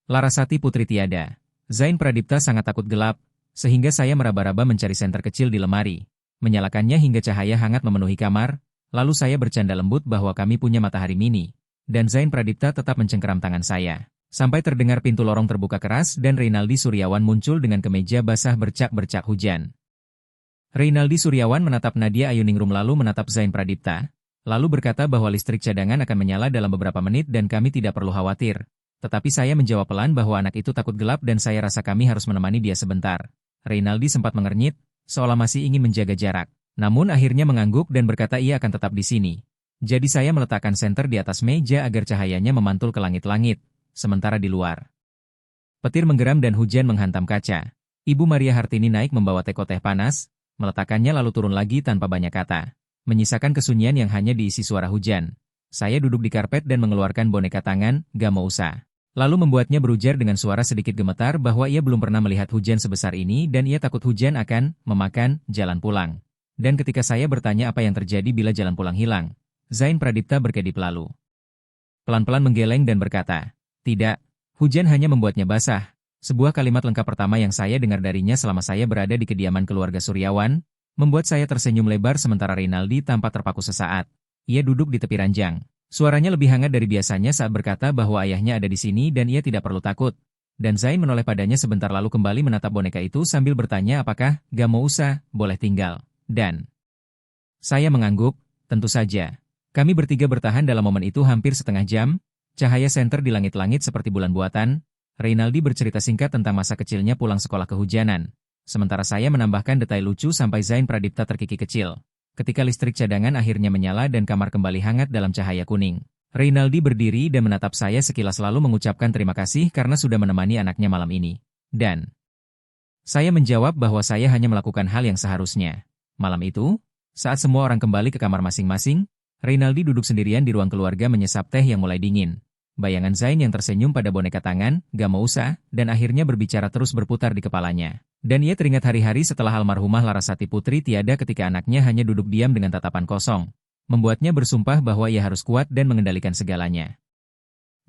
Larasati Putri tiada, Zain Pradipta sangat takut gelap, sehingga saya meraba-raba mencari senter kecil di lemari, menyalakannya hingga cahaya hangat memenuhi kamar, lalu saya bercanda lembut bahwa kami punya matahari mini, dan Zain Pradipta tetap mencengkeram tangan saya. Sampai terdengar pintu lorong terbuka keras dan Reynaldi Suryawan muncul dengan kemeja basah bercak-bercak hujan. Reynaldi Suryawan menatap Nadia Ayuningrum lalu menatap Zain Pradipta. Lalu berkata bahwa listrik cadangan akan menyala dalam beberapa menit dan kami tidak perlu khawatir. Tetapi saya menjawab pelan bahwa anak itu takut gelap dan saya rasa kami harus menemani dia sebentar. Reynaldi sempat mengernyit, seolah masih ingin menjaga jarak. Namun akhirnya mengangguk dan berkata ia akan tetap di sini. Jadi saya meletakkan senter di atas meja agar cahayanya memantul ke langit-langit. Sementara di luar, petir menggeram dan hujan menghantam kaca. Ibu Maria Hartini naik membawa teko teh panas, meletakkannya lalu turun lagi tanpa banyak kata. Menyisakan kesunyian yang hanya diisi suara hujan. Saya duduk di karpet dan mengeluarkan boneka tangan, gak mau usah. Lalu membuatnya berujar dengan suara sedikit gemetar bahwa ia belum pernah melihat hujan sebesar ini dan ia takut hujan akan memakan jalan pulang. Dan ketika saya bertanya apa yang terjadi bila jalan pulang hilang, Zain Pradipta berkedip lalu pelan-pelan menggeleng dan berkata, tidak, hujan hanya membuatnya basah. Sebuah kalimat lengkap pertama yang saya dengar darinya selama saya berada di kediaman keluarga Suryawan, membuat saya tersenyum lebar sementara Reynaldi tampak terpaku sesaat. Ia duduk di tepi ranjang. Suaranya lebih hangat dari biasanya saat berkata bahwa ayahnya ada di sini dan ia tidak perlu takut. Dan Zain menoleh padanya sebentar lalu kembali menatap boneka itu sambil bertanya apakah, gak mau usah, boleh tinggal. Dan saya mengangguk, tentu saja. Kami bertiga bertahan dalam momen itu hampir setengah jam. Cahaya senter di langit-langit seperti bulan buatan. Reynaldi bercerita singkat tentang masa kecilnya pulang sekolah kehujanan. Sementara saya menambahkan detail lucu sampai Zain Pradipta terkikik kecil. Ketika listrik cadangan akhirnya menyala dan kamar kembali hangat dalam cahaya kuning. Reynaldi berdiri dan menatap saya sekilas lalu mengucapkan terima kasih karena sudah menemani anaknya malam ini. Dan saya menjawab bahwa saya hanya melakukan hal yang seharusnya. Malam itu, Saat semua orang kembali ke kamar masing-masing, Reynaldi duduk sendirian di ruang keluarga menyesap teh yang mulai dingin. Bayangan Zain yang tersenyum pada boneka tangan, gak mau usah, dan akhirnya berbicara terus berputar di kepalanya. Dan ia teringat hari-hari setelah almarhumah Larasati Putri tiada ketika anaknya hanya duduk diam dengan tatapan kosong. Membuatnya bersumpah bahwa ia harus kuat dan mengendalikan segalanya.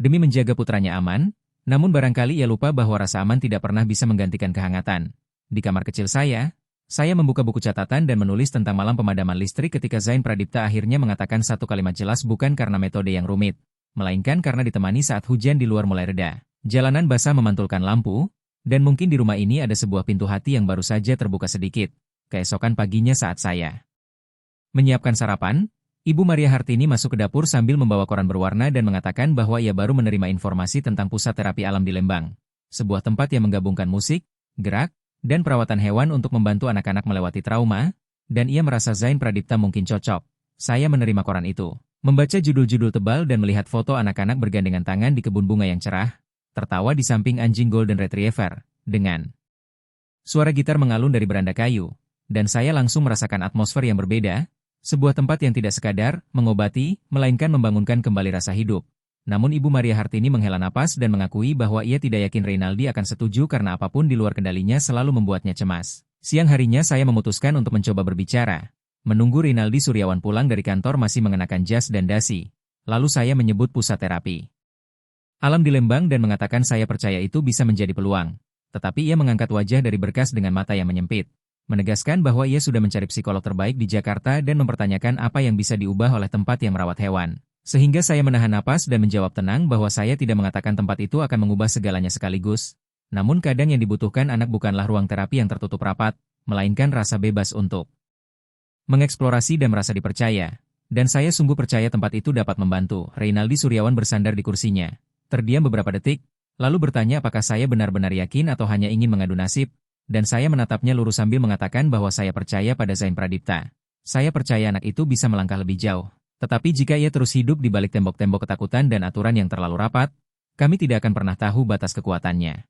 Demi menjaga putranya aman, namun barangkali ia lupa bahwa rasa aman tidak pernah bisa menggantikan kehangatan. Di kamar kecil saya membuka buku catatan dan menulis tentang malam pemadaman listrik ketika Zain Pradipta akhirnya mengatakan satu kalimat jelas bukan karena metode yang rumit, melainkan karena ditemani saat hujan di luar mulai reda. Jalanan basah memantulkan lampu, dan mungkin di rumah ini ada sebuah pintu hati yang baru saja terbuka sedikit. Keesokan paginya saat saya menyiapkan sarapan, Ibu Maria Hartini masuk ke dapur sambil membawa koran berwarna dan mengatakan bahwa ia baru menerima informasi tentang pusat terapi alam di Lembang. Sebuah tempat yang menggabungkan musik, gerak, dan perawatan hewan untuk membantu anak-anak melewati trauma, dan ia merasa Zain Pradipta mungkin cocok. Saya menerima koran itu, membaca judul-judul tebal dan melihat foto anak-anak bergandengan tangan di kebun bunga yang cerah, tertawa di samping anjing Golden Retriever, dengan suara gitar mengalun dari beranda kayu, dan saya langsung merasakan atmosfer yang berbeda, sebuah tempat yang tidak sekadar mengobati, melainkan membangunkan kembali rasa hidup. Namun Ibu Maria Hartini menghela napas dan mengakui bahwa ia tidak yakin Reynaldi akan setuju karena apapun di luar kendalinya selalu membuatnya cemas. Siang harinya saya memutuskan untuk mencoba berbicara. Menunggu Reynaldi Suryawan pulang dari kantor masih mengenakan jas dan dasi. Lalu saya menyebut pusat terapi alam di Lembang dan mengatakan saya percaya itu bisa menjadi peluang. Tetapi ia mengangkat wajah dari berkas dengan mata yang menyempit. Menegaskan bahwa ia sudah mencari psikolog terbaik di Jakarta dan mempertanyakan apa yang bisa diubah oleh tempat yang merawat hewan. Sehingga saya menahan napas dan menjawab tenang bahwa saya tidak mengatakan tempat itu akan mengubah segalanya sekaligus. Namun kadang yang dibutuhkan anak bukanlah ruang terapi yang tertutup rapat, melainkan rasa bebas untuk mengeksplorasi dan merasa dipercaya. Dan saya sungguh percaya tempat itu dapat membantu. Reynaldi Suryawan bersandar di kursinya. Terdiam beberapa detik, lalu bertanya apakah saya benar-benar yakin atau hanya ingin mengadu nasib. Dan saya menatapnya lurus sambil mengatakan bahwa saya percaya pada Zain Pradipta. Saya percaya anak itu bisa melangkah lebih jauh. Tetapi jika ia terus hidup di balik tembok-tembok ketakutan dan aturan yang terlalu rapat, kami tidak akan pernah tahu batas kekuatannya.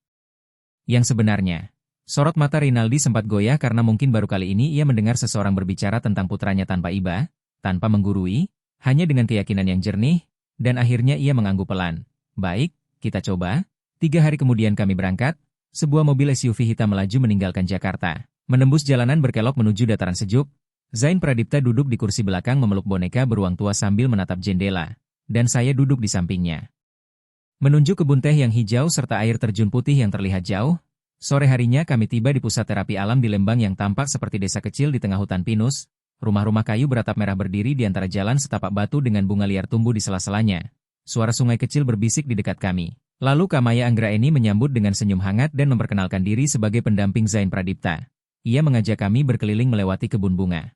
Yang sebenarnya, sorot mata Reynaldi sempat goyah karena mungkin baru kali ini ia mendengar seseorang berbicara tentang putranya tanpa iba, tanpa menggurui, hanya dengan keyakinan yang jernih, dan akhirnya ia mengangguk pelan. Baik, kita coba. 3 hari kemudian kami berangkat, sebuah mobil SUV hitam melaju meninggalkan Jakarta. Menembus jalanan berkelok menuju dataran sejuk, Zain Pradipta duduk di kursi belakang memeluk boneka beruang tua sambil menatap jendela, dan saya duduk di sampingnya. Menunjuk kebun teh yang hijau serta air terjun putih yang terlihat jauh, sore harinya kami tiba di pusat terapi alam di Lembang yang tampak seperti desa kecil di tengah hutan pinus, rumah-rumah kayu beratap merah berdiri di antara jalan setapak batu dengan bunga liar tumbuh di sela-selanya. Suara sungai kecil berbisik di dekat kami. Lalu Kamaya Anggraeni menyambut dengan senyum hangat dan memperkenalkan diri sebagai pendamping Zain Pradipta. Ia mengajak kami berkeliling melewati kebun bunga.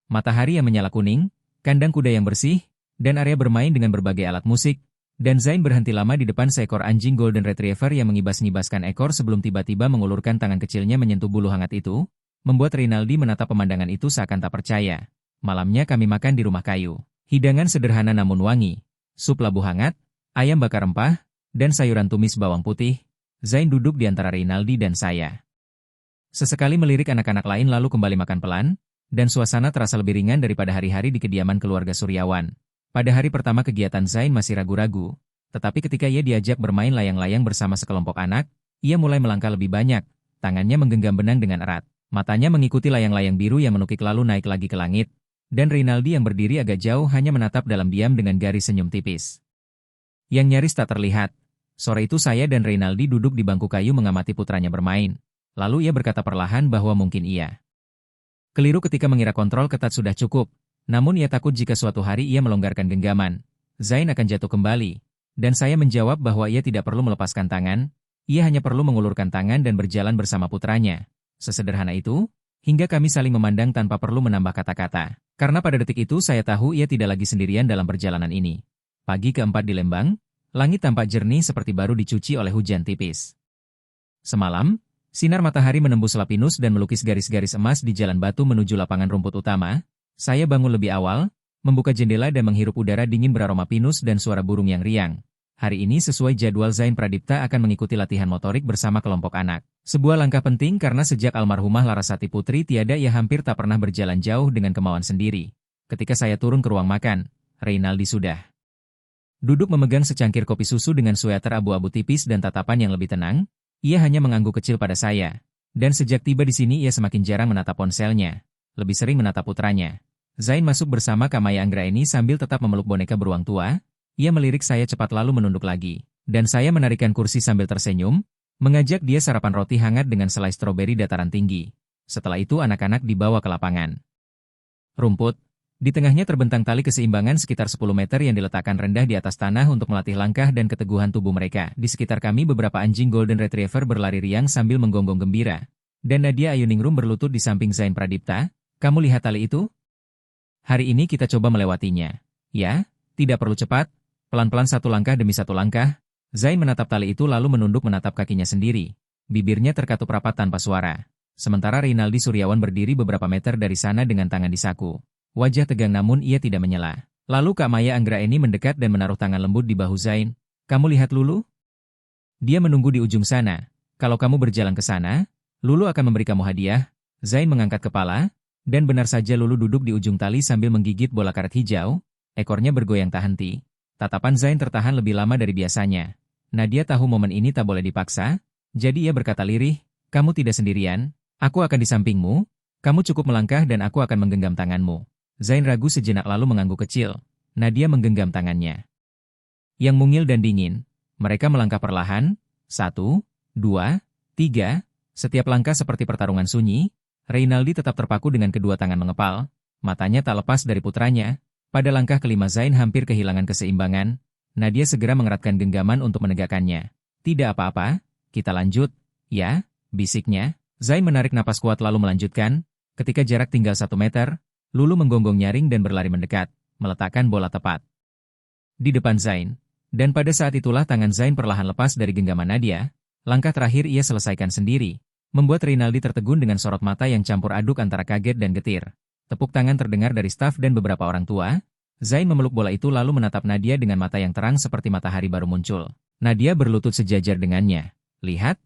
Matahari yang menyala kuning, kandang kuda yang bersih, dan area bermain dengan berbagai alat musik, dan Zain berhenti lama di depan seekor anjing Golden Retriever yang mengibas-ngibaskan ekor sebelum tiba-tiba mengulurkan tangan kecilnya menyentuh bulu hangat itu, membuat Reynaldi menatap pemandangan itu seakan tak percaya. Malamnya kami makan di rumah kayu. Hidangan sederhana namun wangi, sup labu hangat, ayam bakar rempah, dan sayuran tumis bawang putih. Zain duduk di antara Reynaldi dan saya. Sesekali melirik anak-anak lain lalu kembali makan pelan, dan suasana terasa lebih ringan daripada hari-hari di kediaman keluarga Suryawan. Pada hari pertama kegiatan Zain masih ragu-ragu, tetapi ketika ia diajak bermain layang-layang bersama sekelompok anak, ia mulai melangkah lebih banyak, tangannya menggenggam benang dengan erat. Matanya mengikuti layang-layang biru yang menukik lalu naik lagi ke langit, dan Reynaldi yang berdiri agak jauh hanya menatap dalam diam dengan garis senyum tipis yang nyaris tak terlihat. Sore itu saya dan Reynaldi duduk di bangku kayu mengamati putranya bermain. Lalu ia berkata perlahan bahwa mungkin ia keliru ketika mengira kontrol ketat sudah cukup, namun ia takut jika suatu hari ia melonggarkan genggaman, Zain akan jatuh kembali. Dan saya menjawab bahwa ia tidak perlu melepaskan tangan, ia hanya perlu mengulurkan tangan dan berjalan bersama putranya. Sesederhana itu, hingga kami saling memandang tanpa perlu menambah kata-kata. Karena pada detik itu saya tahu ia tidak lagi sendirian dalam perjalanan ini. Pagi keempat di Lembang, langit tampak jernih seperti baru dicuci oleh hujan tipis. Semalam, sinar matahari menembus lapinus dan melukis garis-garis emas di jalan batu menuju lapangan rumput utama. Saya bangun lebih awal, membuka jendela dan menghirup udara dingin beraroma pinus dan suara burung yang riang. Hari ini sesuai jadwal Zain Pradipta akan mengikuti latihan motorik bersama kelompok anak. Sebuah langkah penting karena sejak almarhumah Larasati Putri tiada ia hampir tak pernah berjalan jauh dengan kemauan sendiri. Ketika saya turun ke ruang makan, Reynaldi sudah duduk memegang secangkir kopi susu dengan sweater abu-abu tipis dan tatapan yang lebih tenang. Ia hanya mengangguk kecil pada saya. Dan sejak tiba di sini ia semakin jarang menatap ponselnya. Lebih sering menatap putranya. Zain masuk bersama Kak Maya Anggraeni sambil tetap memeluk boneka beruang tua. Ia melirik saya cepat lalu menunduk lagi. Dan saya menarikkan kursi sambil tersenyum, mengajak dia sarapan roti hangat dengan selai stroberi dataran tinggi. Setelah itu anak-anak dibawa ke lapangan rumput. Di tengahnya terbentang tali keseimbangan sekitar 10 meter yang diletakkan rendah di atas tanah untuk melatih langkah dan keteguhan tubuh mereka. Di sekitar kami beberapa anjing Golden Retriever berlari riang sambil menggonggong gembira. Dan Nadia Ayuningrum berlutut di samping Zain Pradipta. Kamu lihat tali itu? Hari ini kita coba melewatinya. Ya, tidak perlu cepat. Pelan-pelan satu langkah demi satu langkah. Zain menatap tali itu lalu menunduk menatap kakinya sendiri. Bibirnya terkatup rapat tanpa suara. Sementara Reynaldi Suryawan berdiri beberapa meter dari sana dengan tangan di saku. Wajah tegang namun ia tidak menyela. Lalu Kak Maya Anggraeni mendekat dan menaruh tangan lembut di bahu Zain. Kamu lihat Lulu? Dia menunggu di ujung sana. Kalau kamu berjalan ke sana, Lulu akan memberi kamu hadiah. Zain mengangkat kepala, dan benar saja Lulu duduk di ujung tali sambil menggigit bola karet hijau. Ekornya bergoyang tak henti. Tatapan Zain tertahan lebih lama dari biasanya. Nadia tahu momen ini tak boleh dipaksa, jadi ia berkata lirih, kamu tidak sendirian, aku akan di sampingmu, kamu cukup melangkah dan aku akan menggenggam tanganmu. Zain ragu sejenak lalu mengangguk kecil. Nadia menggenggam tangannya. Yang mungil dan dingin. Mereka melangkah perlahan. 1, 2, 3. Setiap langkah seperti pertarungan sunyi. Reynaldi tetap terpaku dengan kedua tangan mengepal. Matanya tak lepas dari putranya. Pada langkah kelima Zain hampir kehilangan keseimbangan. Nadia segera mengeratkan genggaman untuk menegakkannya. Tidak apa-apa, kita lanjut. Ya, bisiknya. Zain menarik napas kuat lalu melanjutkan. Ketika jarak tinggal 1 meter, Lulu menggonggong nyaring dan berlari mendekat, meletakkan bola tepat di depan Zain. Dan pada saat itulah tangan Zain perlahan lepas dari genggaman Nadia. Langkah terakhir ia selesaikan sendiri, membuat Reynaldi tertegun dengan sorot mata yang campur aduk antara kaget dan getir. Tepuk tangan terdengar dari staf dan beberapa orang tua. Zain memeluk bola itu lalu menatap Nadia dengan mata yang terang seperti matahari baru muncul. Nadia berlutut sejajar dengannya. Lihat,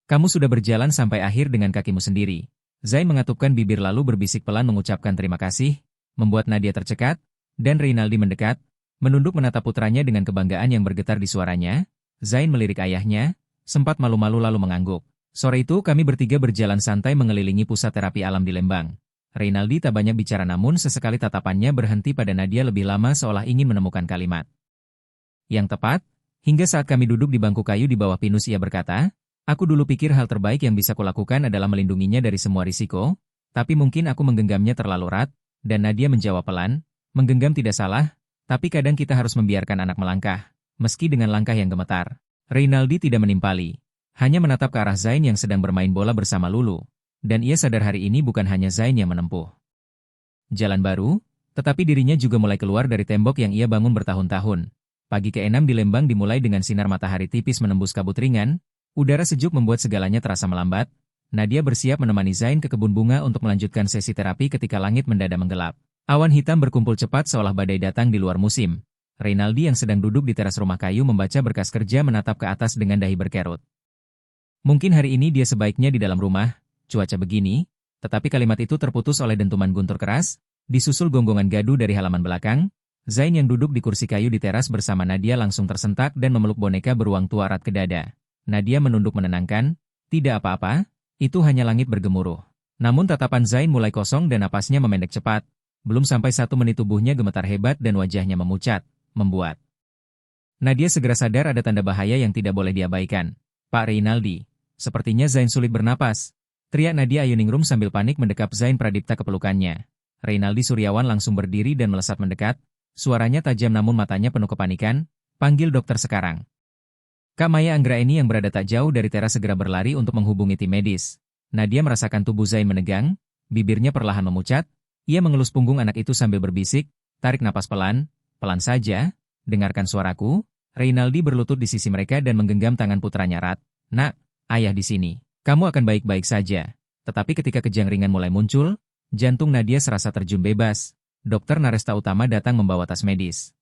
kamu sudah berjalan sampai akhir dengan kakimu sendiri. Zain mengatupkan bibir lalu berbisik pelan mengucapkan terima kasih, membuat Nadia tercekat, dan Reynaldi mendekat, menunduk menatap putranya dengan kebanggaan yang bergetar di suaranya. Zain melirik ayahnya, sempat malu-malu lalu mengangguk. Sore itu kami bertiga berjalan santai mengelilingi pusat terapi alam di Lembang. Reynaldi tak banyak bicara namun sesekali tatapannya berhenti pada Nadia lebih lama seolah ingin menemukan kalimat yang tepat. Hingga saat kami duduk di bangku kayu di bawah pinus ia berkata, aku dulu pikir hal terbaik yang bisa kulakukan adalah melindunginya dari semua risiko, tapi mungkin aku menggenggamnya terlalu erat, dan Nadia menjawab pelan, menggenggam tidak salah, tapi kadang kita harus membiarkan anak melangkah, meski dengan langkah yang gemetar. Reynaldi tidak menimpali, hanya menatap ke arah Zain yang sedang bermain bola bersama Lulu, dan ia sadar hari ini bukan hanya Zain yang menempuh jalan baru, tetapi dirinya juga mulai keluar dari tembok yang ia bangun bertahun-tahun. Pagi ke-6 di Lembang dimulai dengan sinar matahari tipis menembus kabut ringan. Udara sejuk membuat segalanya terasa melambat. Nadia bersiap menemani Zain ke kebun bunga untuk melanjutkan sesi terapi ketika langit mendadak menggelap. Awan hitam berkumpul cepat seolah badai datang di luar musim. Reynaldi yang sedang duduk di teras rumah kayu membaca berkas kerja menatap ke atas dengan dahi berkerut. Mungkin hari ini dia sebaiknya di dalam rumah, cuaca begini, tetapi kalimat itu terputus oleh dentuman guntur keras, disusul gonggongan gaduh dari halaman belakang. Zain yang duduk di kursi kayu di teras bersama Nadia langsung tersentak dan memeluk boneka beruang tua erat ke dada. Nadia menunduk menenangkan, tidak apa-apa, itu hanya langit bergemuruh. Namun tatapan Zain mulai kosong dan napasnya memendek cepat. Belum sampai 1 menit tubuhnya gemetar hebat dan wajahnya memucat, membuat Nadia segera sadar ada tanda bahaya yang tidak boleh diabaikan. Pak Reynaldi, sepertinya Zain sulit bernapas. Teriak Nadia Ayuningrum sambil panik mendekap Zain Pradipta ke pelukannya. Reynaldi Suryawan langsung berdiri dan melesat mendekat. Suaranya tajam namun matanya penuh kepanikan. Panggil dokter sekarang. Kak Maya Anggraeni yang berada tak jauh dari teras segera berlari untuk menghubungi tim medis. Nadia merasakan tubuh Zain menegang, bibirnya perlahan memucat. Ia mengelus punggung anak itu sambil berbisik, tarik napas pelan, pelan saja, dengarkan suaraku. Reynaldi berlutut di sisi mereka dan menggenggam tangan putranya erat. Nak, ayah di sini. Kamu akan baik-baik saja. Tetapi ketika kejang ringan mulai muncul, jantung Nadia serasa terjun bebas. Dokter Naresta Utama datang membawa tas medis.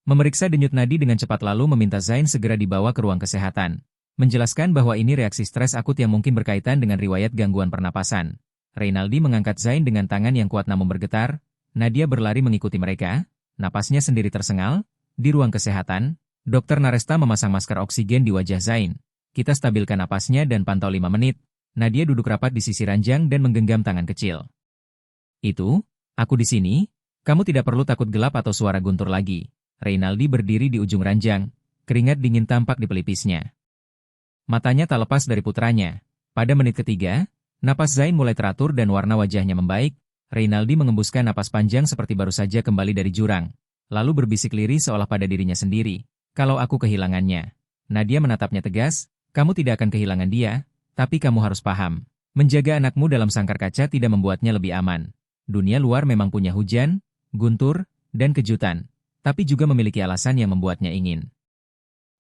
Memeriksa denyut nadi dengan cepat lalu meminta Zain segera dibawa ke ruang kesehatan. Menjelaskan bahwa ini reaksi stres akut yang mungkin berkaitan dengan riwayat gangguan pernapasan. Reynaldi mengangkat Zain dengan tangan yang kuat namun bergetar. Nadia berlari mengikuti mereka. Napasnya sendiri tersengal. Di ruang kesehatan, Dokter Naresta memasang masker oksigen di wajah Zain. Kita stabilkan napasnya dan pantau 5 menit. Nadia duduk rapat di sisi ranjang dan menggenggam tangan kecil. Itu, aku di sini. Kamu tidak perlu takut gelap atau suara guntur lagi. Reynaldi berdiri di ujung ranjang. Keringat dingin tampak di pelipisnya. Matanya tak lepas dari putranya. Pada menit ketiga, napas Zain mulai teratur dan warna wajahnya membaik. Reynaldi mengembuskan napas panjang seperti baru saja kembali dari jurang. Lalu berbisik lirih seolah pada dirinya sendiri. Kalau aku kehilangannya. Nadia menatapnya tegas. Kamu tidak akan kehilangan dia. Tapi kamu harus paham. Menjaga anakmu dalam sangkar kaca tidak membuatnya lebih aman. Dunia luar memang punya hujan, guntur, dan kejutan. Tapi juga memiliki alasan yang membuatnya ingin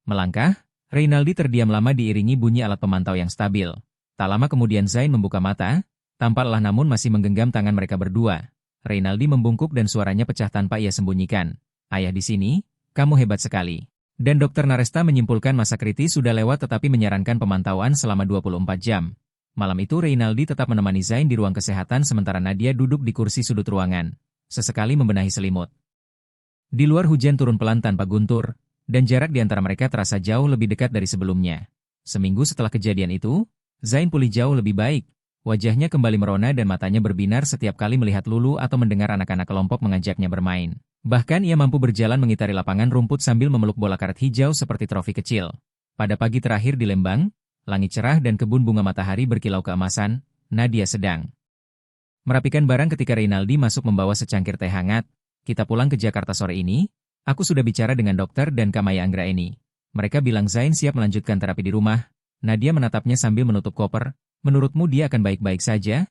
melangkah. Reynaldi terdiam lama diiringi bunyi alat pemantau yang stabil. Tak lama kemudian Zain membuka mata, tampak lelah namun masih menggenggam tangan mereka berdua. Reynaldi membungkuk dan suaranya pecah tanpa ia sembunyikan. Ayah di sini, kamu hebat sekali. Dan Dokter Naresta menyimpulkan masa kritis sudah lewat tetapi menyarankan pemantauan selama 24 jam. Malam itu Reynaldi tetap menemani Zain di ruang kesehatan sementara Nadia duduk di kursi sudut ruangan. Sesekali membenahi selimut. Di luar hujan turun pelan tanpa guntur, dan jarak di antara mereka terasa jauh lebih dekat dari sebelumnya. Seminggu setelah kejadian itu, Zain pulih jauh lebih baik. Wajahnya kembali merona dan matanya berbinar setiap kali melihat Lulu atau mendengar anak-anak kelompok mengajaknya bermain. Bahkan ia mampu berjalan mengitari lapangan rumput sambil memeluk bola karet hijau seperti trofi kecil. Pada pagi terakhir di Lembang, langit cerah dan kebun bunga matahari berkilau keemasan, Nadia sedang merapikan barang ketika Reynaldi masuk membawa secangkir teh hangat. Kita pulang ke Jakarta sore ini. Aku sudah bicara dengan dokter dan Kamaya Anggraeni. Mereka bilang Zain siap melanjutkan terapi di rumah. Nadia menatapnya sambil menutup koper. Menurutmu dia akan baik-baik saja?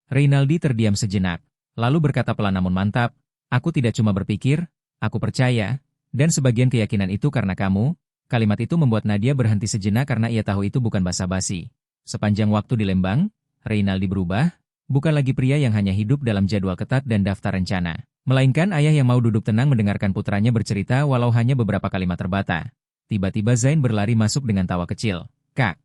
Reynaldi terdiam sejenak. Lalu berkata pelan namun mantap. Aku tidak cuma berpikir, aku percaya. Dan sebagian keyakinan itu karena kamu. Kalimat itu membuat Nadia berhenti sejenak karena ia tahu itu bukan basa-basi. Sepanjang waktu di Lembang, Reynaldi berubah. Bukan lagi pria yang hanya hidup dalam jadwal ketat dan daftar rencana. Melainkan ayah yang mau duduk tenang mendengarkan putranya bercerita walau hanya beberapa kalimat terbata. Tiba-tiba Zain berlari masuk dengan tawa kecil. Kak.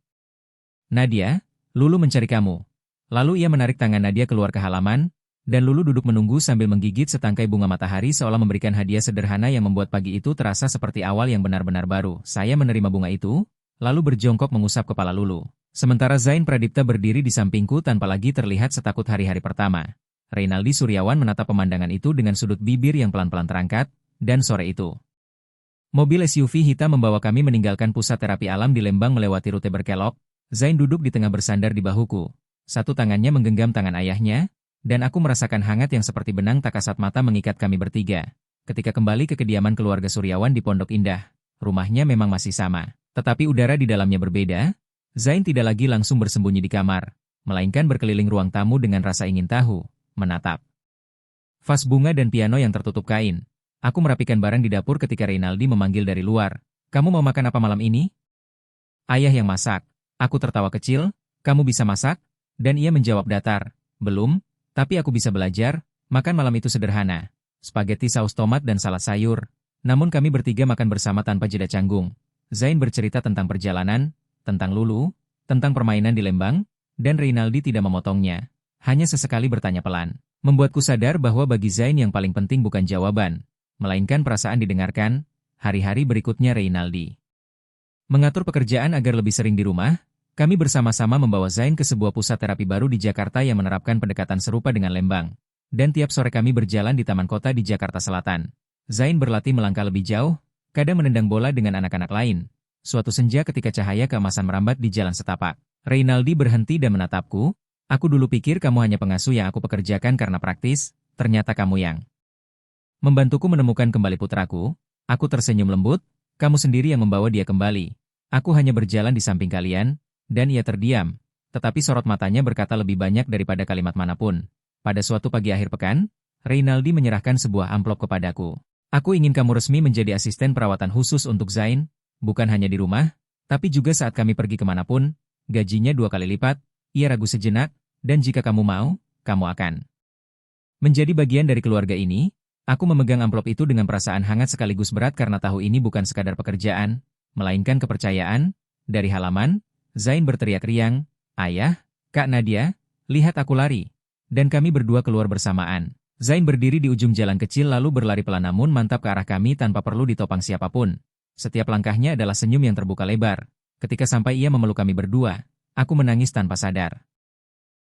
Nadia, Lulu mencari kamu. Lalu ia menarik tangan Nadia keluar ke halaman, dan Lulu duduk menunggu sambil menggigit setangkai bunga matahari seolah memberikan hadiah sederhana yang membuat pagi itu terasa seperti awal yang benar-benar baru. Saya menerima bunga itu, lalu berjongkok mengusap kepala Lulu. Sementara Zain Pradipta berdiri di sampingku tanpa lagi terlihat setakut hari-hari pertama. Reynaldi Suryawan menatap pemandangan itu dengan sudut bibir yang pelan-pelan terangkat, dan sore itu. Mobil SUV hitam membawa kami meninggalkan pusat terapi alam di Lembang melewati rute berkelok. Zain duduk di tengah bersandar di bahuku. Satu tangannya menggenggam tangan ayahnya, dan aku merasakan hangat yang seperti benang tak kasat mata mengikat kami bertiga. Ketika kembali ke kediaman keluarga Suryawan di Pondok Indah, rumahnya memang masih sama, tetapi udara di dalamnya berbeda. Zain tidak lagi langsung bersembunyi di kamar, melainkan berkeliling ruang tamu dengan rasa ingin tahu, menatap vas bunga dan piano yang tertutup kain. Aku merapikan barang di dapur ketika Reynaldi memanggil dari luar. Kamu mau makan apa malam ini? Ayah yang masak. Aku tertawa kecil, kamu bisa masak? Dan ia menjawab datar, belum, tapi aku bisa belajar. Makan malam itu sederhana. Spaghetti saus tomat dan salad sayur. Namun kami bertiga makan bersama tanpa jeda canggung. Zain bercerita tentang perjalanan, tentang Lulu, tentang permainan di Lembang, dan Reynaldi tidak memotongnya. Hanya sesekali bertanya pelan. Membuatku sadar bahwa bagi Zain yang paling penting bukan jawaban, melainkan perasaan didengarkan. Hari-hari berikutnya Reynaldi mengatur pekerjaan agar lebih sering di rumah. Kami bersama-sama membawa Zain ke sebuah pusat terapi baru di Jakarta yang menerapkan pendekatan serupa dengan Lembang. Dan tiap sore kami berjalan di taman kota di Jakarta Selatan. Zain berlatih melangkah lebih jauh, kadang menendang bola dengan anak-anak lain. Suatu senja ketika cahaya keemasan merambat di jalan setapak, Reynaldi berhenti dan menatapku. Aku dulu pikir kamu hanya pengasuh yang aku pekerjakan karena praktis, ternyata kamu yang membantuku menemukan kembali putraku. Aku tersenyum lembut, kamu sendiri yang membawa dia kembali. Aku hanya berjalan di samping kalian, dan ia terdiam. Tetapi sorot matanya berkata lebih banyak daripada kalimat manapun. Pada suatu pagi akhir pekan, Reynaldi menyerahkan sebuah amplop kepadaku. Aku ingin kamu resmi menjadi asisten perawatan khusus untuk Zain, bukan hanya di rumah, tapi juga saat kami pergi kemanapun. Gajinya 2 kali lipat. Ia ragu sejenak, dan jika kamu mau, kamu akan menjadi bagian dari keluarga ini. Aku memegang amplop itu dengan perasaan hangat sekaligus berat karena tahu ini bukan sekadar pekerjaan, melainkan kepercayaan. Dari halaman, Zain berteriak riang, "Ayah, Kak Nadia, lihat aku lari." Dan kami berdua keluar bersamaan. Zain berdiri di ujung jalan kecil lalu berlari pelan namun mantap ke arah kami tanpa perlu ditopang siapapun. Setiap langkahnya adalah senyum yang terbuka lebar. Ketika sampai ia memeluk kami berdua, aku menangis tanpa sadar.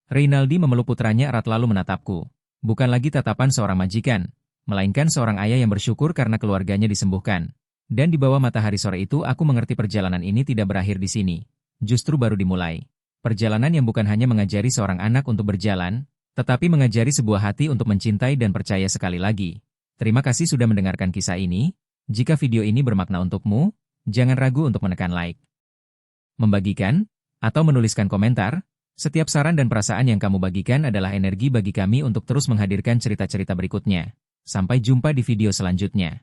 Reynaldi memeluk putranya erat lalu menatapku. Bukan lagi tatapan seorang majikan, melainkan seorang ayah yang bersyukur karena keluarganya disembuhkan. Dan di bawah matahari sore itu aku mengerti perjalanan ini tidak berakhir di sini. Justru baru dimulai. Perjalanan yang bukan hanya mengajari seorang anak untuk berjalan, tetapi mengajari sebuah hati untuk mencintai dan percaya sekali lagi. Terima kasih sudah mendengarkan kisah ini. Jika video ini bermakna untukmu, jangan ragu untuk menekan like, membagikan, atau menuliskan komentar. Setiap saran dan perasaan yang kamu bagikan adalah energi bagi kami untuk terus menghadirkan cerita-cerita berikutnya. Sampai jumpa di video selanjutnya.